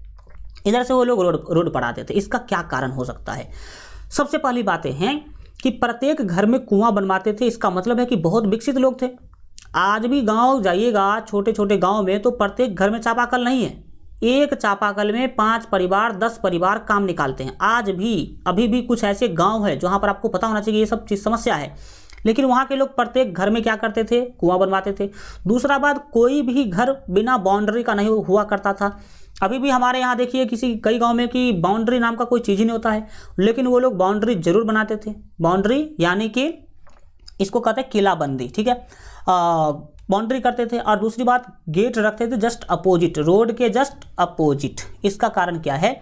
इधर से वो लोग रोड पर आते थे। इसका क्या कारण हो सकता है? सबसे पहली बातें हैं कि प्रत्येक घर में कुआं बनवाते थे। इसका मतलब है कि बहुत विकसित लोग थे। आज भी गांव जाइएगा, छोटे छोटे गांव में, तो प्रत्येक घर में चापाकल नहीं है। एक चापाकल में 5 परिवार 10 परिवार काम निकालते हैं। आज भी अभी भी कुछ ऐसे गांव है जहां पर आपको पता होना चाहिए ये सब चीज़ समस्या है, लेकिन वहाँ के लोग प्रत्येक घर में क्या करते थे, कुआं बनवाते थे। दूसरा बात, कोई भी घर बिना बाउंड्री का नहीं हुआ करता था। अभी भी हमारे यहाँ देखिए कई गांव में कि बाउंड्री नाम का कोई चीज़ ही नहीं होता है, लेकिन वो लोग बाउंड्री जरूर बनाते थे। बाउंड्री यानी कि इसको कहते हैं किलाबंदी, ठीक है, बाउंड्री करते थे। और दूसरी बात, गेट रखते थे जस्ट अपोजिट, रोड के जस्ट अपोजिट। इसका कारण क्या है,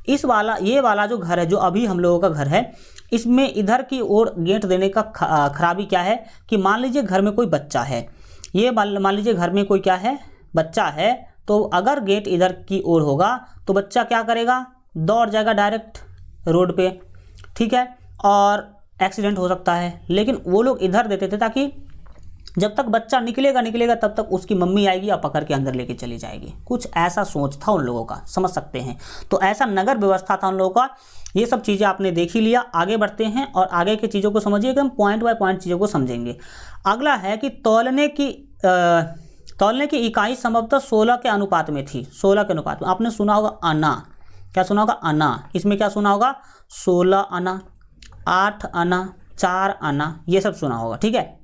ये वाला जो घर है, जो अभी हम लोगों का घर है, इसमें इधर की ओर गेट देने का खराबी क्या है कि मान लीजिए घर में कोई बच्चा है, ये मान लीजिए घर में कोई क्या है, बच्चा है, तो अगर गेट इधर की ओर होगा तो बच्चा क्या करेगा, दौड़ जाएगा डायरेक्ट रोड पे, ठीक है, और एक्सीडेंट हो सकता है। लेकिन वो लोग इधर देते थे ताकि जब तक बच्चा निकलेगा तब तक उसकी मम्मी आएगी और पकड़ के अंदर लेके चली जाएगी। कुछ ऐसा सोच था उन लोगों का, समझ सकते हैं। तो ऐसा नगर व्यवस्था था उन लोगों का। ये सब चीज़ें आपने देख ही लिया, आगे बढ़ते हैं और आगे की चीज़ों को समझिए, एकदम पॉइंट बाय पॉइंट चीज़ों को समझेंगे। अगला है कि तौलने की इकाई संभवतः 16 के अनुपात में थी। 16 के अनुपात में आपने सुना होगा आना, क्या सुना होगा, आना। इसमें क्या सुना होगा, 16 आना, 8 आना, 4 आना, ये सब सुना होगा, ठीक है।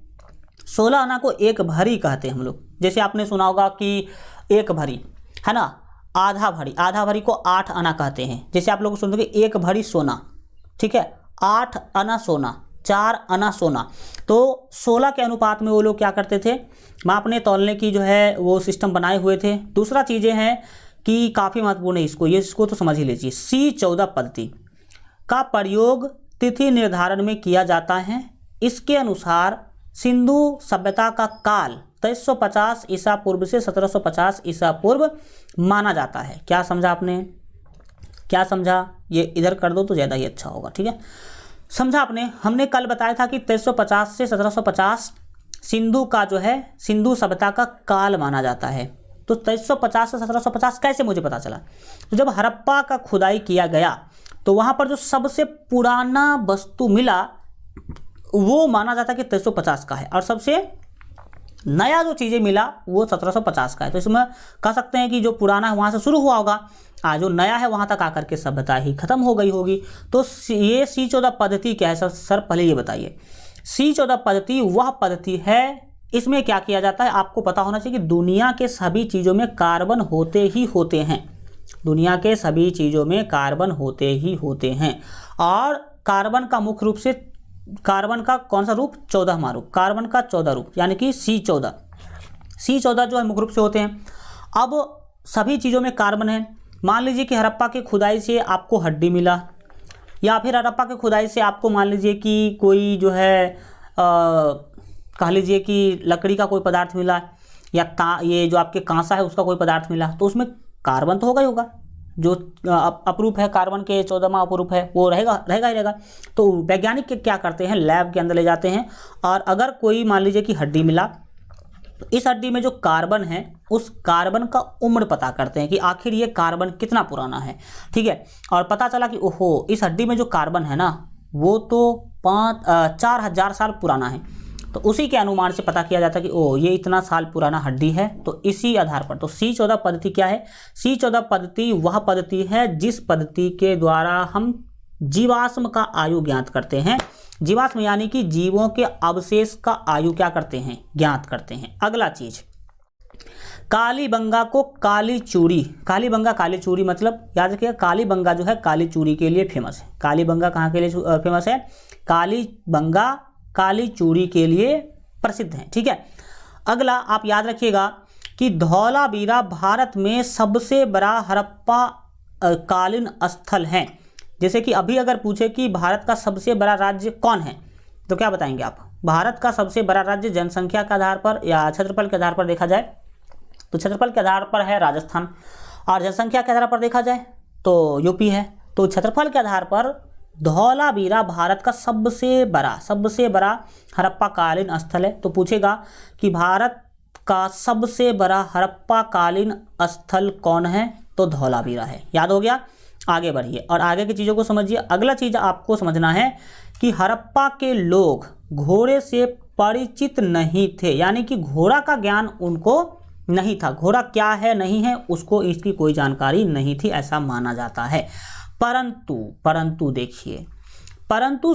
16 आना को एक भरी कहते हैं हम लोग। जैसे आपने सुना होगा कि एक भरी है ना, आधा भरी को 8 आना कहते हैं। जैसे आप लोग सुनते हैं एक भरी सोना, ठीक है, 8 आना सोना, 4 आना सोना। तो 16 के अनुपात में वो लोग क्या करते थे, मापने तौलने की जो है वो सिस्टम बनाए हुए थे। दूसरा चीज़ें हैं कि काफ़ी महत्वपूर्ण है, इसको तो समझ ही लीजिए। C14 पद्धति का प्रयोग तिथि निर्धारण में किया जाता है। इसके अनुसार सिंधु सभ्यता का काल 2350 ईसा पूर्व से 1750 ईसा पूर्व माना जाता है। क्या समझा आपने, क्या समझा, ये इधर कर दो तो ज़्यादा ही अच्छा होगा, ठीक है। समझा आपने, हमने कल बताया था कि 2350 से 1750 सिंधु का जो है सिंधु सभ्यता का काल माना जाता है। तो 2350 से 1750 कैसे मुझे पता चला, तो जब हड़प्पा का खुदाई किया गया तो वहाँ पर जो सबसे पुराना वस्तु मिला वो माना जाता है कि 2350 का है, और सबसे नया जो चीज़ें मिला वो 1750 का है। तो इसमें कह सकते हैं कि जो पुराना है वहाँ से शुरू हुआ होगा, जो नया है वहाँ तक आकर के सभ्यता ही खत्म हो गई होगी। तो ये C14 पद्धति क्या है सर पहले ये बताइए। C14 पद्धति वह पद्धति है, इसमें क्या किया जाता है, आपको पता होना चाहिए कि दुनिया के सभी चीज़ों में कार्बन होते ही होते हैं। दुनिया के सभी चीज़ों में कार्बन होते ही होते हैं, और कार्बन का मुख्य रूप से, कार्बन का कौन सा रूप, 14वां रूप, कार्बन का 14 रूप यानी कि C14 जो है मुख्य रूप से होते हैं। अब सभी चीज़ों में कार्बन है। मान लीजिए कि हड़प्पा की खुदाई से आपको हड्डी मिला, या फिर हड़प्पा की खुदाई से आपको मान लीजिए कि कोई जो है कह लीजिए कि लकड़ी का कोई पदार्थ मिला, या ये जो आपके कांसा है उसका कोई पदार्थ मिला, तो उसमें कार्बन तो होगा ही होगा। जो अपरूप है कार्बन के 14वां अपरूप है वो रहेगा। तो वैज्ञानिक क्या करते हैं, लैब के अंदर ले जाते हैं, और अगर कोई मान लीजिए कि हड्डी मिला, तो इस हड्डी में जो कार्बन है उस कार्बन का उम्र पता करते हैं कि आखिर ये कार्बन कितना पुराना है, ठीक है। और पता चला कि ओहो, इस हड्डी में जो कार्बन है ना वो तो 4000 साल पुराना है। तो उसी के अनुमान से पता किया जाता है कि ओ ये इतना साल पुराना हड्डी है। तो इसी आधार पर तो C14 पद्धति क्या है, C14 पद्धति वह पद्धति है जिस पद्धति के द्वारा हम जीवाश्म का आयु ज्ञात करते हैं। जीवाश्म यानी कि जीवों के अवशेष का आयु क्या करते हैं, ज्ञात करते हैं। अगला चीज, कालीबंगा को काली चूड़ी, कालीबंगा काली चूड़ी मतलब याद रखिएगा, कालीबंगा जो है काली चूड़ी के लिए फेमस है। कालीबंगा कहाँ के लिए फेमस है, कालीबंगा काली चूड़ी के लिए प्रसिद्ध है, ठीक है। अगला आप याद रखिएगा कि धौलावीरा भारत में सबसे बड़ा हड़प्पा कालीन स्थल है। जैसे कि अभी अगर पूछे कि भारत का सबसे बड़ा राज्य कौन है, तो क्या बताएंगे आप, भारत का सबसे बड़ा राज्य जनसंख्या के आधार पर या क्षेत्रफल के आधार पर देखा जाए तो क्षेत्रफल के आधार पर है राजस्थान, और जनसंख्या के आधार पर देखा जाए तो यूपी है। तो क्षेत्रफल के आधार पर धौलावीरा भारत का सबसे बड़ा हड़प्पा कालीन स्थल है। तो पूछेगा कि भारत का सबसे बड़ा हड़प्पा कालीन स्थल कौन है, तो धौलावीरा है। याद हो गया, आगे बढ़िए और आगे की चीज़ों को समझिए। अगला चीज़ आपको समझना है कि हड़प्पा के लोग घोड़े से परिचित नहीं थे, यानी कि घोड़ा का ज्ञान उनको नहीं था। घोड़ा क्या है नहीं है उसको इसकी कोई जानकारी नहीं थी, ऐसा माना जाता है। परंतु देखिए, परंतु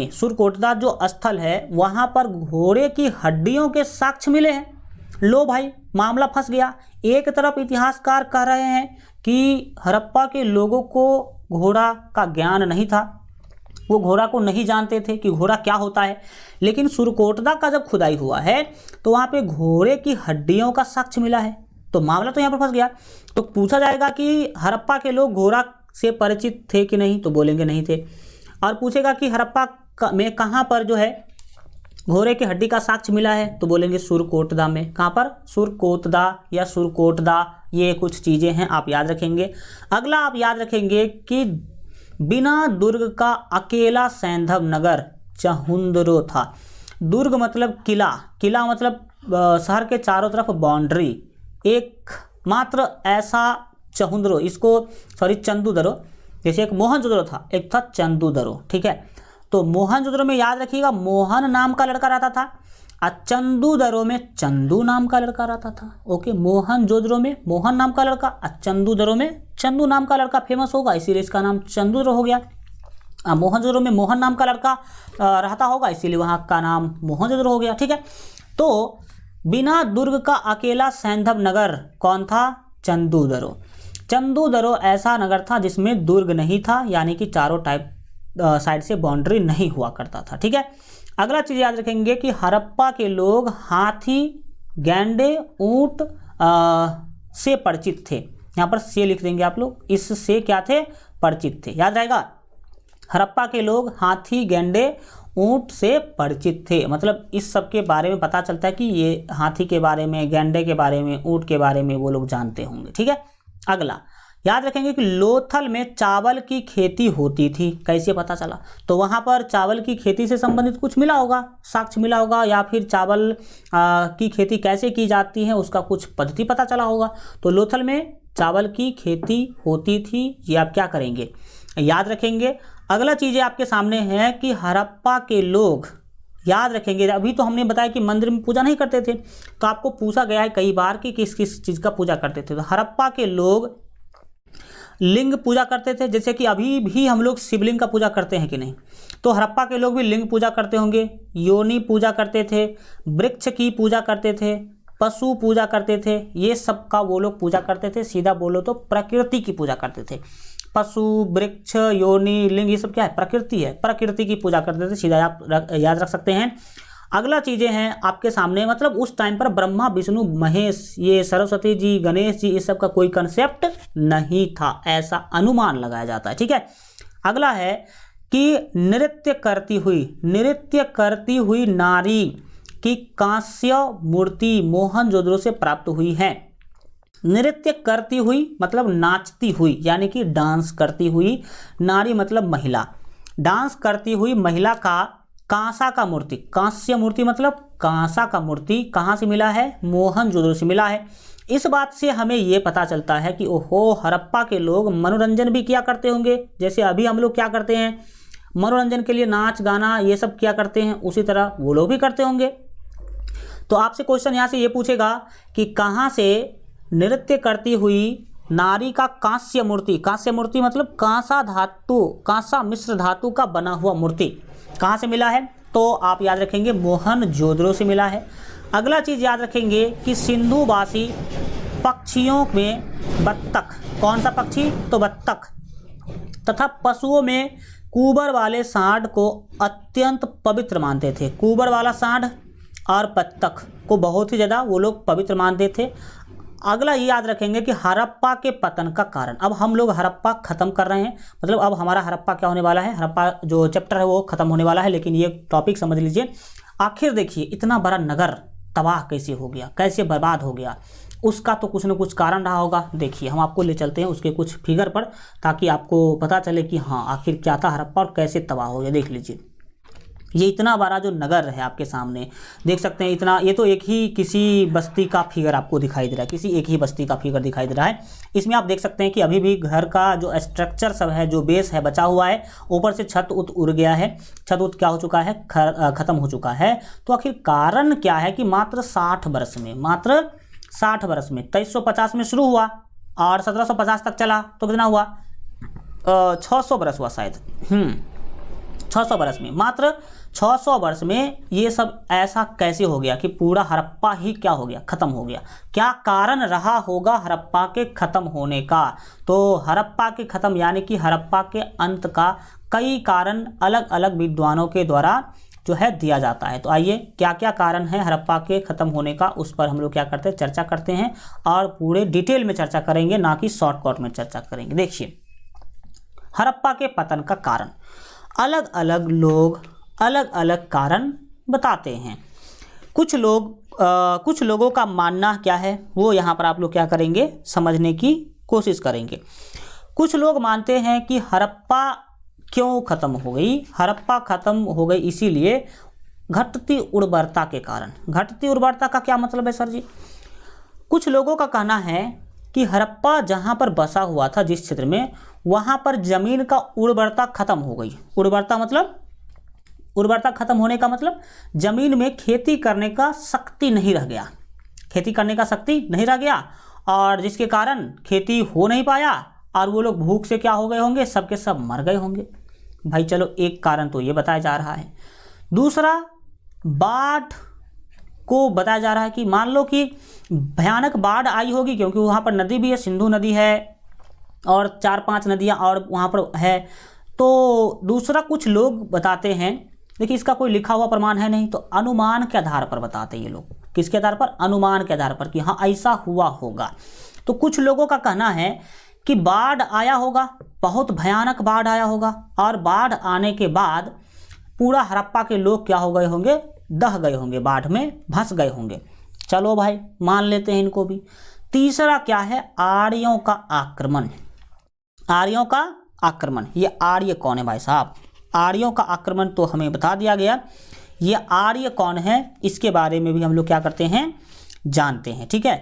सुरकोटदा जो स्थल है वहां पर घोड़े की हड्डियों के साक्ष्य मिले हैं। लो भाई, मामला फंस गया। एक तरफ इतिहासकार कह रहे हैं कि हड़प्पा के लोगों को घोड़ा का ज्ञान नहीं था, वो घोड़ा को नहीं जानते थे कि घोड़ा क्या होता है, लेकिन सुरकोटदा का जब खुदाई हुआ है तो वहाँ पे घोड़े की हड्डियों का साक्ष्य मिला है। तो मामला तो यहाँ पर फंस गया। तो पूछा जाएगा कि हड़प्पा के लोग घोड़ा से परिचित थे कि नहीं, तो बोलेंगे नहीं थे। और पूछेगा कि हड़प्पा में कहाँ पर जो है घोड़े की हड्डी का साक्ष्य मिला है, तो बोलेंगे सुरकोटदा में। कहाँ पर? सुरकोतदा या सुरकोटदा, ये कुछ चीज़ें हैं, आप याद रखेंगे। अगला आप याद रखेंगे कि बिना दुर्ग का अकेला सैंधव नगर चहुंदरो था। दुर्ग मतलब किला, किला मतलब शहर के चारों तरफ बाउंड्री, एक मात्र ऐसा चहुंदरो, इसको चंदूदरो, जैसे एक मोहनजोदड़ो था, एक था चंदूदरो, ठीक है। तो मोहनजोदड़ो में याद रखिएगा मोहन नाम का लड़का रहता था, और चंदूदरो में चंदू नाम का लड़का रहता था। ओके, मोहनजोदड़ो में मोहन नाम का लड़का, और चंदूदरो में चंदू नाम का लड़का फेमस होगा, इसीलिए इसका नाम चंदूदरो हो गया। मोहनजोदड़ो में मोहन नाम का लड़का रहता होगा, इसीलिए वहाँ का नाम मोहनजोदड़ो हो गया, ठीक है। तो बिना दुर्ग का अकेला सैंधव नगर कौन था? चंदूदरो। चंदूदरो ऐसा नगर था जिसमें दुर्ग नहीं था, यानी कि चारों साइड से बाउंड्री नहीं हुआ करता था, ठीक है। अगला चीज़ याद रखेंगे कि हड़प्पा के लोग हाथी, गैंडे, ऊंट से परिचित थे। यहाँ पर से लिख देंगे आप लोग, इससे क्या थे? परिचित थे, याद रहेगा। हड़प्पा के लोग हाथी, गैंडे, ऊंट से परिचित थे, मतलब इस सब के बारे में पता चलता है कि ये हाथी के बारे में, गैंडे के बारे में, ऊंट के बारे में वो लोग जानते होंगे, ठीक है। अगला याद रखेंगे कि लोथल में चावल की खेती होती थी। कैसे पता चला? तो वहाँ पर चावल की खेती से संबंधित कुछ मिला होगा, साक्ष्य मिला होगा, या फिर चावल की खेती कैसे की जाती है उसका कुछ पद्धति पता चला होगा। तो लोथल में चावल की खेती होती थी, ये आप क्या करेंगे? याद रखेंगे। अगला चीज़ें आपके सामने है कि हड़प्पा के लोग, याद रखेंगे, अभी तो हमने बताया कि मंदिर में पूजा नहीं करते थे, तो आपको पूछा गया है कई बार कि किस किस चीज़ का पूजा करते थे। तो हड़प्पा के लोग लिंग पूजा करते थे, जैसे कि अभी भी हम लोग शिवलिंग का पूजा करते हैं कि नहीं, तो हड़प्पा के लोग भी लिंग पूजा करते होंगे। योनि पूजा करते थे, वृक्ष की पूजा करते थे, पशु पूजा करते थे, ये सब का वो लोग पूजा करते थे। सीधा बोलो तो प्रकृति की पूजा करते थे। पशु, वृक्ष, योनि, लिंग, ये सब क्या है? प्रकृति है, प्रकृति की पूजा करते थे, सीधा आप याद रख सकते हैं। अगला चीज़ें हैं आपके सामने, मतलब उस टाइम पर ब्रह्मा, विष्णु, महेश, ये सरस्वती जी, गणेश जी, इस सब का कोई कंसेप्ट नहीं था, ऐसा अनुमान लगाया जाता है, ठीक है। अगला है कि नृत्य करती हुई नारी की कांस्य मूर्ति मोहनजोदड़ो से प्राप्त हुई है। नृत्य करती हुई मतलब नाचती हुई, यानी कि डांस करती हुई, नारी मतलब महिला, डांस करती हुई महिला का कांसा का मूर्ति, कांस्य मूर्ति मतलब कांसा का मूर्ति कहाँ से मिला है? मोहनजोदड़ो से मिला है। इस बात से हमें ये पता चलता है कि ओहो, हड़प्पा के लोग मनोरंजन भी किया करते होंगे, जैसे अभी हम लोग क्या करते हैं, मनोरंजन के लिए नाच गाना ये सब किया करते हैं, उसी तरह वो लोग भी करते होंगे। तो आपसे क्वेश्चन यहाँ से ये पूछेगा कि कहाँ से नृत्य करती हुई नारी का कांस्य मूर्ति मतलब कांसा धातु, कांसा मिश्र धातु का बना हुआ मूर्ति कहाँ से मिला है? तो आप याद रखेंगे मोहनजोदड़ो से मिला है। अगला चीज़ याद रखेंगे कि सिंधुवासी पक्षियों में बत्तख, कौन सा पक्षी? तो बत्तख, तथा पशुओं में कुबर वाले सांड को अत्यंत पवित्र मानते थे। कुबर वाला सांड और बत्तख को बहुत ही ज़्यादा वो लोग पवित्र मानते थे। अगला ये याद रखेंगे कि हड़प्पा के पतन का कारण, अब हम लोग हड़प्पा ख़त्म कर रहे हैं, मतलब अब हमारा हड़प्पा क्या होने वाला है, हड़प्पा जो चैप्टर है वो ख़त्म होने वाला है, लेकिन ये टॉपिक समझ लीजिए। आखिर देखिए इतना बड़ा नगर तबाह कैसे हो गया, कैसे बर्बाद हो गया, उसका तो कुछ न कुछ कारण रहा होगा। देखिए हम आपको ले चलते हैं उसके कुछ फिगर पर, ताकि आपको पता चले कि हाँ आखिर क्या था हड़प्पा और कैसे तबाह हो गया। देख लीजिए, ये इतना बड़ा जो नगर है आपके सामने देख सकते हैं, इतना, ये तो एक ही किसी बस्ती का फिगर आपको दिखाई दे रहा है, किसी एक ही बस्ती का फिगर दिखाई दे रहा है। इसमें आप देख सकते हैं कि अभी भी घर का जो स्ट्रक्चर सब है, जो बेस है, बचा हुआ है। ऊपर से छत उड़ गया है, छत क्या हो चुका है, खत्म हो चुका है। तो आखिर कारण क्या है कि मात्र 60 वर्ष में, मात्र 60 वर्ष में 2350 में शुरू हुआ और 1750 तक चला, तो कितना हुआ, 600 वर्ष हुआ शायद। 600 वर्ष में, मात्र 600 वर्ष में ये सब ऐसा कैसे हो गया कि पूरा हड़प्पा ही क्या हो गया, खत्म हो गया। क्या कारण रहा होगा हड़प्पा के खत्म होने का? तो हड़प्पा के खत्म यानी कि हड़प्पा के अंत का कई कारण अलग अलग विद्वानों के द्वारा जो है दिया जाता है। तो आइए क्या क्या कारण है हड़प्पा के खत्म होने का, उस पर हम लोग क्या करते हैं, चर्चा करते हैं और पूरे डिटेल में चर्चा करेंगे, ना कि शॉर्टकट में चर्चा करेंगे। देखिए, हड़प्पा के पतन का कारण अलग अलग लोग अलग अलग कारण बताते हैं। कुछ लोगों का मानना क्या है, वो यहाँ पर आप लोग क्या करेंगे, समझने की कोशिश करेंगे। कुछ लोग मानते हैं कि हड़प्पा क्यों खत्म हो गई, हड़प्पा खत्म हो गई इसीलिए घटती उर्वरता के कारण। घटती उर्वरता का क्या मतलब है सर जी? कुछ लोगों का कहना है कि हड़प्पा जहाँ पर बसा हुआ था, जिस क्षेत्र में, वहाँ पर जमीन का उर्वरता खत्म हो गई। उर्वरता मतलब, उर्वरता खत्म होने का मतलब जमीन में खेती करने का शक्ति नहीं रह गया, खेती करने का शक्ति नहीं रह गया, और जिसके कारण खेती हो नहीं पाया और वो लोग भूख से क्या हो गए होंगे, सबके सब मर गए होंगे। भाई चलो, एक कारण तो ये बताया जा रहा है। दूसरा, बाढ़ को बताया जा रहा है कि मान लो कि भयानक बाढ़ आई होगी, क्योंकि वहाँ पर नदी भी है, सिंधु नदी है और 4-5 नदियाँ और वहाँ पर है। तो दूसरा, कुछ लोग बताते हैं, देखिए इसका कोई लिखा हुआ प्रमाण है नहीं, तो अनुमान के आधार पर बताते हैं ये लोग। किसके आधार पर? अनुमान के आधार पर कि हाँ ऐसा हुआ होगा। तो कुछ लोगों का कहना है कि बाढ़ आया होगा, बहुत भयानक बाढ़ आया होगा, और बाढ़ आने के बाद पूरा हड़प्पा के लोग क्या हो गए होंगे, दह गए होंगे, बाढ़ में धंस गए होंगे। चलो भाई, मान लेते हैं इनको भी। तीसरा क्या है, आर्यों का आक्रमण। आर्यों का आक्रमण, ये आर्य कौन है भाई साहब? आर्यों का आक्रमण तो हमें बता दिया गया, ये आर्य कौन है इसके बारे में भी हम लोग क्या करते हैं, जानते हैं। ठीक है,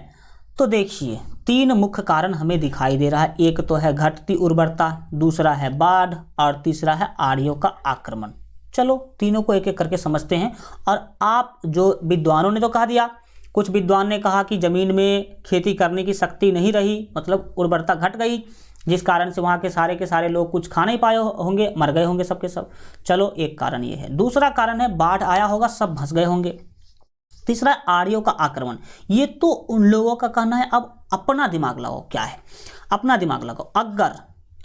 तो देखिए 3 मुख्य कारण हमें दिखाई दे रहा है। एक तो है घटती उर्वरता, दूसरा है बाढ़ और तीसरा है आर्यों का आक्रमण। चलो तीनों को एक एक करके समझते हैं। और आप जो विद्वानों ने तो कहा दिया, कुछ विद्वान ने कहा कि जमीन में खेती करने की शक्ति नहीं रही, मतलब उर्वरता घट गई, जिस कारण से वहाँ के सारे लोग कुछ खा नहीं पाए होंगे, मर गए होंगे सबके सब। चलो एक कारण ये है। दूसरा कारण है बाढ़ आया होगा, सब धंस गए होंगे। तीसरा आर्यों का आक्रमण, ये तो उन लोगों का कहना है। अब अपना दिमाग लगाओ, क्या है, अपना दिमाग लगाओ।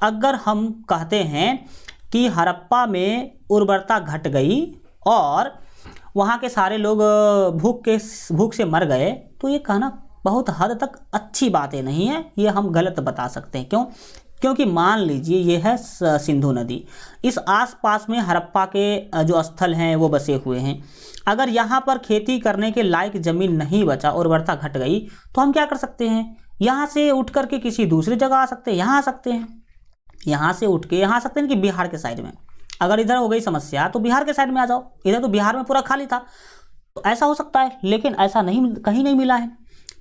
अगर हम कहते हैं कि हड़प्पा में उर्वरता घट गई और वहाँ के सारे लोग भूख से मर गए, तो ये कहना बहुत हद तक अच्छी बातें नहीं है, ये हम गलत बता सकते हैं। क्यों? क्योंकि मान लीजिए ये है सिंधु नदी, इस आसपास में हड़प्पा के जो स्थल हैं वो बसे हुए हैं। अगर यहाँ पर खेती करने के लायक ज़मीन नहीं बचा, उर्वरता घट गई, तो हम क्या कर सकते हैं, यहाँ से उठ करके किसी दूसरी जगह आ सकते हैं। यहाँ आ सकते हैं, यहाँ से उठ के यहाँ आ सकते हैं कि बिहार के साइड में। अगर इधर हो गई समस्या तो बिहार के साइड में आ जाओ, इधर तो बिहार में पूरा खाली था। तो ऐसा हो सकता है, लेकिन ऐसा नहीं, कहीं नहीं मिला है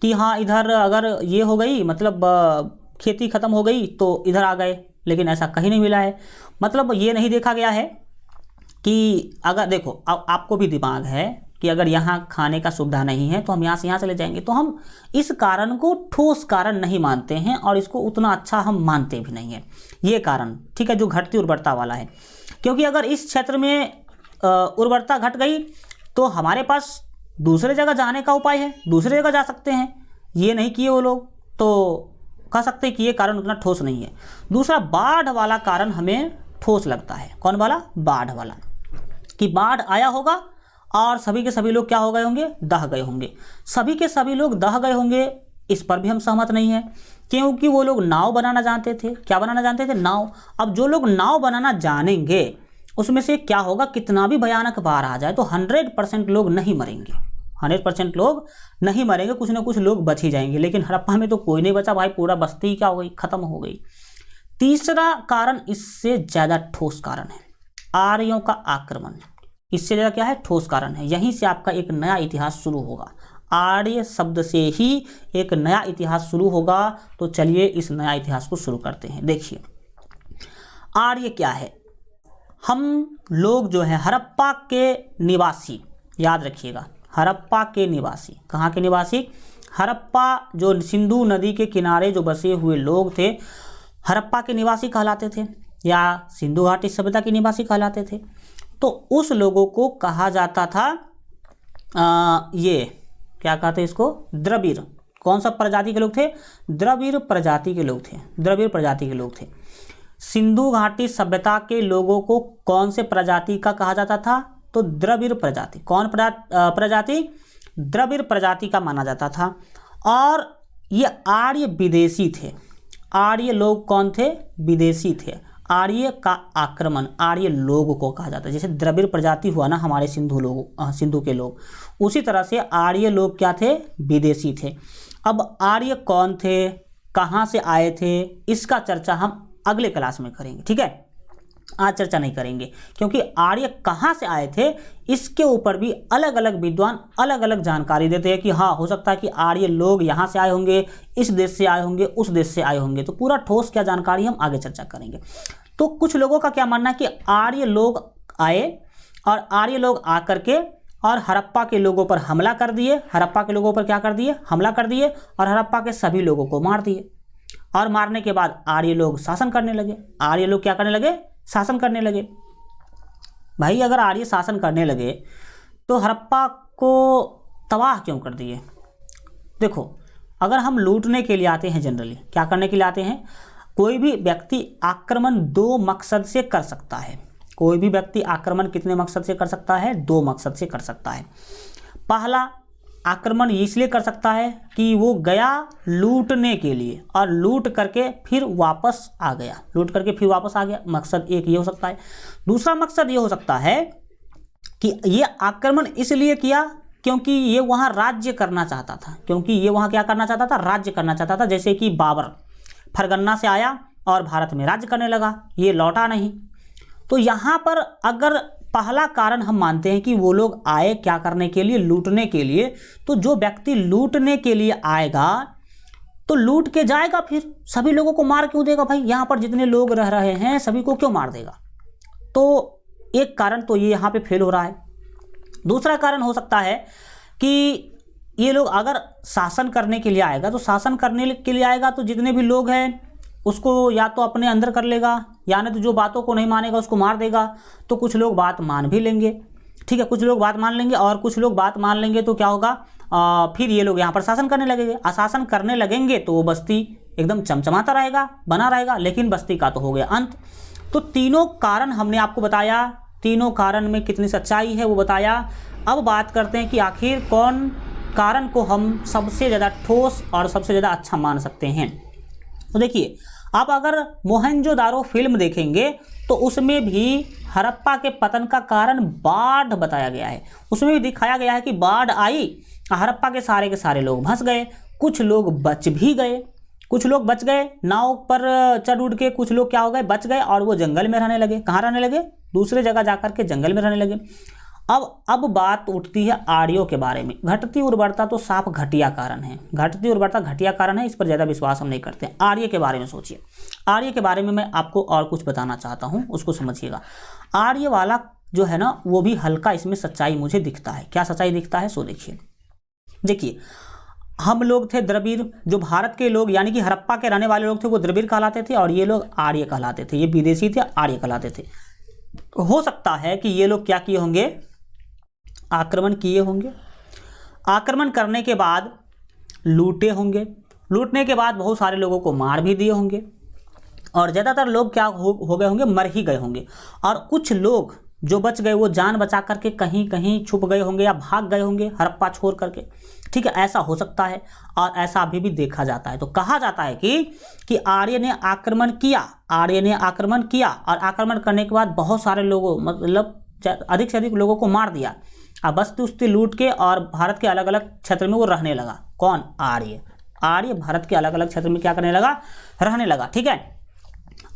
कि हाँ इधर अगर ये हो गई, मतलब खेती ख़त्म हो गई तो इधर आ गए, लेकिन ऐसा कहीं नहीं मिला है। मतलब ये नहीं देखा गया है कि अगर देखो, अब आपको भी दिमाग है कि अगर यहाँ खाने का सुविधा नहीं है तो हम यहाँ से यहाँ चले जाएंगे। तो हम इस कारण को ठोस कारण नहीं मानते हैं और इसको उतना अच्छा हम मानते भी नहीं हैं, ये कारण, ठीक है, जो घटती उर्वरता वाला है। क्योंकि अगर इस क्षेत्र में उर्वरता घट गई तो हमारे पास दूसरे जगह जाने का उपाय है, दूसरे जगह जा सकते हैं। ये नहीं किए वो लोग, तो कह सकते हैं कि ये कारण उतना ठोस नहीं है। दूसरा, बाढ़ वाला कारण हमें ठोस लगता है। कौन वाला? बाढ़ वाला, कि बाढ़ आया होगा और सभी के सभी लोग क्या हो गए होंगे, दह गए होंगे। सभी के सभी लोग दह गए होंगे, इस पर भी हम सहमत नहीं हैं, क्योंकि वो लोग नाव बनाना जानते थे। क्या बनाना जानते थे? नाव। अब जो लोग नाव बनाना जानेंगे उसमें से क्या होगा, कितना भी भयानक बाढ़ आ जाए तो 100% लोग नहीं मरेंगे, 100% लोग नहीं मरेंगे, कुछ ना कुछ लोग बच ही जाएंगे। लेकिन हड़प्पा में तो कोई नहीं बचा भाई, पूरा बस्ती क्या हो गई, खत्म हो गई। तीसरा कारण इससे ज़्यादा ठोस कारण है, आर्यों का आक्रमण। इससे ज़्यादा क्या है, ठोस कारण है। यहीं से आपका एक नया इतिहास शुरू होगा। आर्य शब्द से ही एक नया इतिहास शुरू होगा। तो चलिए इस नया इतिहास को शुरू करते हैं। देखिए आर्य क्या है। हम लोग जो है हड़प्पा के निवासी, याद रखिएगा, हड़प्पा के निवासी। कहाँ के निवासी? हड़प्पा, जो सिंधु नदी के किनारे जो बसे हुए लोग थे, हड़प्पा के निवासी कहलाते थे या सिंधु घाटी सभ्यता के निवासी कहलाते थे। तो उस लोगों को कहा जाता था ये क्या कहते हैं इसको, द्रविड़। कौन सा प्रजाति के लोग थे? द्रविड़ प्रजाति के लोग थे। द्रविड़ प्रजाति के लोग थे। सिंधु घाटी सभ्यता के लोगों को कौन से प्रजाति का कहा जाता था? तो द्रविड़ प्रजाति। कौन प्रजाति? द्रविड़ प्रजाति का माना जाता था। और ये आर्य विदेशी थे। आर्य लोग कौन थे? विदेशी थे। आर्य का आक्रमण आर्य लोग को कहा जाता है। जैसे द्रविड़ प्रजाति हुआ ना हमारे सिंधु के लोग, उसी तरह से आर्य लोग क्या थे? विदेशी थे। अब आर्य कौन थे, कहाँ से आए थे, इसका चर्चा हम अगले क्लास में करेंगे, ठीक है। आज चर्चा नहीं करेंगे, क्योंकि आर्य कहाँ से आए थे इसके ऊपर भी अलग अलग विद्वान अलग अलग जानकारी देते हैं कि हाँ, हो सकता है कि आर्य लोग यहाँ से आए होंगे, इस देश से आए होंगे, उस देश से आए होंगे। तो पूरा ठोस क्या जानकारी हम आगे चर्चा करेंगे। तो कुछ लोगों का क्या मानना है कि आर्य लोग आए और आर्य लोग आकर के और हड़प्पा के लोगों पर हमला कर दिए। हड़प्पा के लोगों पर क्या कर दिए? हमला कर दिए और हड़प्पा के सभी लोगों को मार दिए। और मारने के बाद आर्य लोग शासन करने लगे। आर्य लोग क्या करने लगे? शासन करने लगे। भाई अगर आर्य शासन करने लगे तो हड़प्पा को तबाह क्यों कर दिए? देखो, अगर हम लूटने के लिए आते हैं, जनरली क्या करने के लिए आते हैं, कोई भी व्यक्ति आक्रमण दो मकसद से कर सकता है। कोई भी व्यक्ति आक्रमण कितने मकसद से कर सकता है? दो मकसद से कर सकता है। पहला आक्रमण इसलिए कर सकता है कि वो गया लूटने के लिए और लूट करके फिर वापस आ गया। लूट करके फिर वापस आ गया, मकसद एक ये हो सकता है। दूसरा मकसद ये हो सकता है कि ये आक्रमण इसलिए किया क्योंकि ये वहाँ राज्य करना चाहता था। क्योंकि ये वहाँ क्या करना चाहता था? राज्य करना चाहता था। जैसे कि बाबर फरगन्ना से आया और भारत में राज्य करने लगा, ये लौटा नहीं। तो यहाँ पर अगर पहला कारण हम मानते हैं कि वो लोग आए क्या करने के लिए? लूटने के लिए। तो जो व्यक्ति लूटने के लिए आएगा तो लूट के जाएगा, फिर सभी लोगों को मार क्यों देगा? भाई यहाँ पर जितने लोग रह रहे हैं सभी को क्यों मार देगा? तो एक कारण तो ये यहाँ पे फेल हो रहा है। दूसरा कारण हो सकता है कि ये लोग अगर शासन करने के लिए आएगा तो शासन करने के लिए आएगा तो जितने भी लोग हैं उसको या तो अपने अंदर कर लेगा या नहीं तो जो बातों को नहीं मानेगा उसको मार देगा। तो कुछ लोग बात मान भी लेंगे, ठीक है, कुछ लोग बात मान लेंगे और कुछ लोग बात मान लेंगे तो क्या होगा, फिर ये लोग यहाँ पर शासन करने लगेंगे। शासन करने लगेंगे तो वो बस्ती एकदम चमचमाता रहेगा, बना रहेगा, लेकिन बस्ती का तो हो गया अंत। तो तीनों कारण हमने आपको बताया, तीनों कारण में कितनी सच्चाई है वो बताया। अब बात करते हैं कि आखिर कौन कारण को हम सबसे ज़्यादा ठोस और सबसे ज़्यादा अच्छा मान सकते हैं। तो देखिए, आप अगर मोहनजोदारो फिल्म देखेंगे तो उसमें भी हड़प्पा के पतन का कारण बाढ़ बताया गया है। उसमें भी दिखाया गया है कि बाढ़ आई, हड़प्पा के सारे लोग फंस गए, कुछ लोग बच भी गए, कुछ लोग बच गए नाव पर चढ़ उड़ के, कुछ लोग क्या हो गए, बच गए और वो जंगल में रहने लगे। कहाँ रहने लगे? दूसरे जगह जाकर के जंगल में रहने लगे। अब बात उठती है आर्यों के बारे में। घटती उर्वरता तो साफ घटिया कारण है, घटती उर्वरता घटिया कारण है, इस पर ज़्यादा विश्वास हम नहीं करते। आर्य के बारे में सोचिए। आर्य के बारे में मैं आपको और कुछ बताना चाहता हूँ, उसको समझिएगा। आर्य वाला जो है ना वो भी हल्का इसमें सच्चाई मुझे दिखता है। क्या सच्चाई दिखता है? सो देखिए, हम लोग थे द्रविड़, जो भारत के लोग यानी कि हड़प्पा के रहने वाले लोग थे वो द्रविड़ कहलाते थे और ये लोग आर्य कहलाते थे। ये विदेशी थे, आर्य कहलाते थे। हो सकता है कि ये लोग क्या किए होंगे, आक्रमण किए होंगे, आक्रमण करने के बाद लूटे होंगे, लूटने के बाद बहुत सारे लोगों को मार भी दिए होंगे और ज़्यादातर लोग क्या हो गए होंगे, मर ही गए होंगे। और कुछ लोग जो बच गए वो जान बचा करके कहीं कहीं छुप गए होंगे या भाग गए होंगे हड़प्पा छोड़ करके, ठीक है, ऐसा हो सकता है और ऐसा अभी भी देखा जाता है। तो कहा जाता है कि आर्य ने आक्रमण किया, आर्य ने आक्रमण किया और आक्रमण करने के बाद बहुत सारे लोगों मतलब अधिक से अधिक लोगों को मार दिया और बस्ती उस्ती लूट के और भारत के अलग अलग क्षेत्र में वो रहने लगा। कौन? आर्य। आर्य भारत के अलग अलग क्षेत्र में क्या करने लगा, रहने लगा, ठीक है।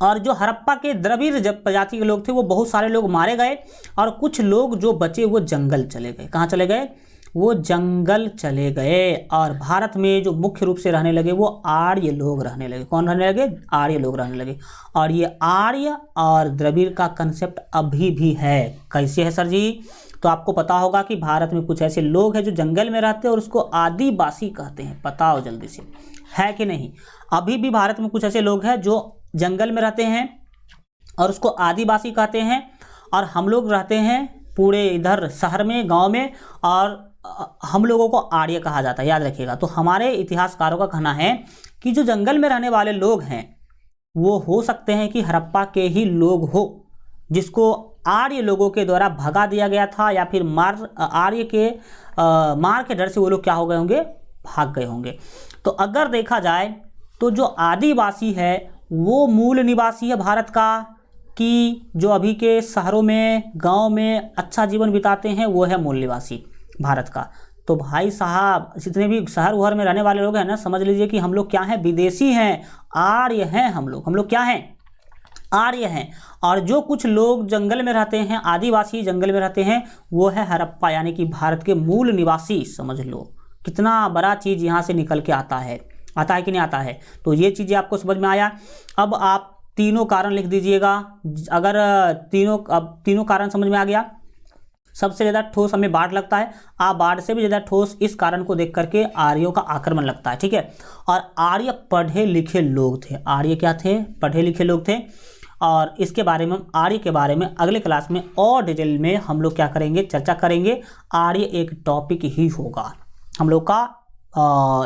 और जो हड़प्पा के द्रविड़ प्रजाति के लोग थे वो बहुत सारे लोग मारे गए और कुछ लोग जो बचे वो जंगल चले गए। कहाँ चले गए? वो जंगल चले गए। और भारत में जो मुख्य रूप से रहने लगे वो आर्य लोग रहने लगे। कौन रहने लगे? आर्य लोग रहने लगे। और ये आर्य और द्रविड़ का कंसेप्ट अभी भी है। कैसे है सर जी? तो आपको पता होगा कि भारत में कुछ ऐसे लोग हैं जो जंगल में रहते हैं और उसको आदिवासी कहते हैं। बताओ जल्दी से, है कि नहीं? अभी भी भारत में कुछ ऐसे लोग हैं जो जंगल में रहते हैं और उसको आदिवासी कहते हैं, और हम लोग रहते हैं पूरे इधर शहर में, गांव में, और हम लोगों को आर्य कहा जाता है। याद रखिएगा। तो हमारे इतिहासकारों का कहना है कि जो जंगल में रहने वाले लोग हैं वो हो सकते हैं कि हड़प्पा के ही लोग हो, जिसको आर्य लोगों के द्वारा भगा दिया गया था, या फिर आर्य के मार के डर से वो लोग क्या हो गए होंगे? भाग गए होंगे। तो अगर देखा जाए तो जो आदिवासी है वो मूल निवासी है भारत का, कि जो अभी के शहरों में, गांव में अच्छा जीवन बिताते हैं वो है मूल निवासी भारत का। तो भाई साहब, जितने भी शहर उहर में रहने वाले लोग हैं ना, समझ लीजिए कि हम लोग क्या हैं? विदेशी हैं, आर्य हैं हम लोग क्या हैं? आर्य हैं। और जो कुछ लोग जंगल में रहते हैं, आदिवासी जंगल में रहते हैं, वो है हड़प्पा, यानी कि भारत के मूल निवासी। समझ लो कितना बड़ा चीज़ यहाँ से निकल के आता है कि नहीं आता है? तो ये चीज़ें आपको समझ में आया। अब आप तीनों कारण लिख दीजिएगा। अगर तीनों कारण समझ में आ गया। सबसे ज़्यादा ठोस हमें बाढ़ लगता है, बाढ़ से भी ज़्यादा ठोस इस कारण को देख करके आर्यों का आक्रमण लगता है। ठीक है। और आर्य पढ़े लिखे लोग थे। आर्य क्या थे? पढ़े लिखे लोग थे। और इसके बारे में, आर्य के बारे में अगले क्लास में और डिटेल में हम लोग क्या करेंगे? चर्चा करेंगे। आर्य एक टॉपिक ही होगा हम लोग का।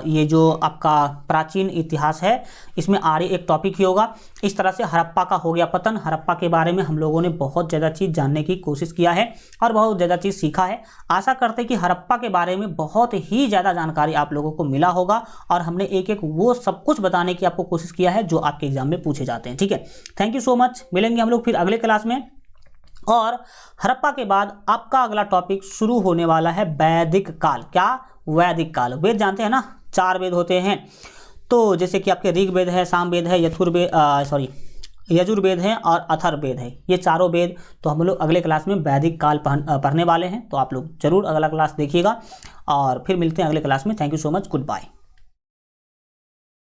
ये जो आपका प्राचीन इतिहास है इसमें आर्य एक टॉपिक ही होगा। इस तरह से हड़प्पा का हो गया पतन। हड़प्पा के बारे में हम लोगों ने बहुत ज़्यादा चीज़ जानने की कोशिश किया है और बहुत ज़्यादा चीज़ सीखा है। आशा करते हैं कि हड़प्पा के बारे में बहुत ही ज़्यादा जानकारी आप लोगों को मिला होगा, और हमने एक एक वो सब कुछ बताने की आपको कोशिश किया है जो आपके एग्जाम में पूछे जाते हैं। ठीक है। Thank you so much. मिलेंगे हम लोग फिर अगले क्लास में। और हड़प्पा के बाद आपका अगला टॉपिक शुरू होने वाला है वैदिक काल। क्या? वैदिक काल। वेद जानते हैं ना, 4 वेद होते हैं। तो जैसे कि आपके ऋग्वेद है, सामवेद है, यजुर्वेद है और अथर्ववेद है। ये चारों वेद तो हम लोग अगले क्लास में वैदिक काल पढ़ने वाले हैं। तो आप लोग जरूर अगला क्लास देखिएगा और फिर मिलते हैं अगले क्लास में। Thank you so much. Good bye.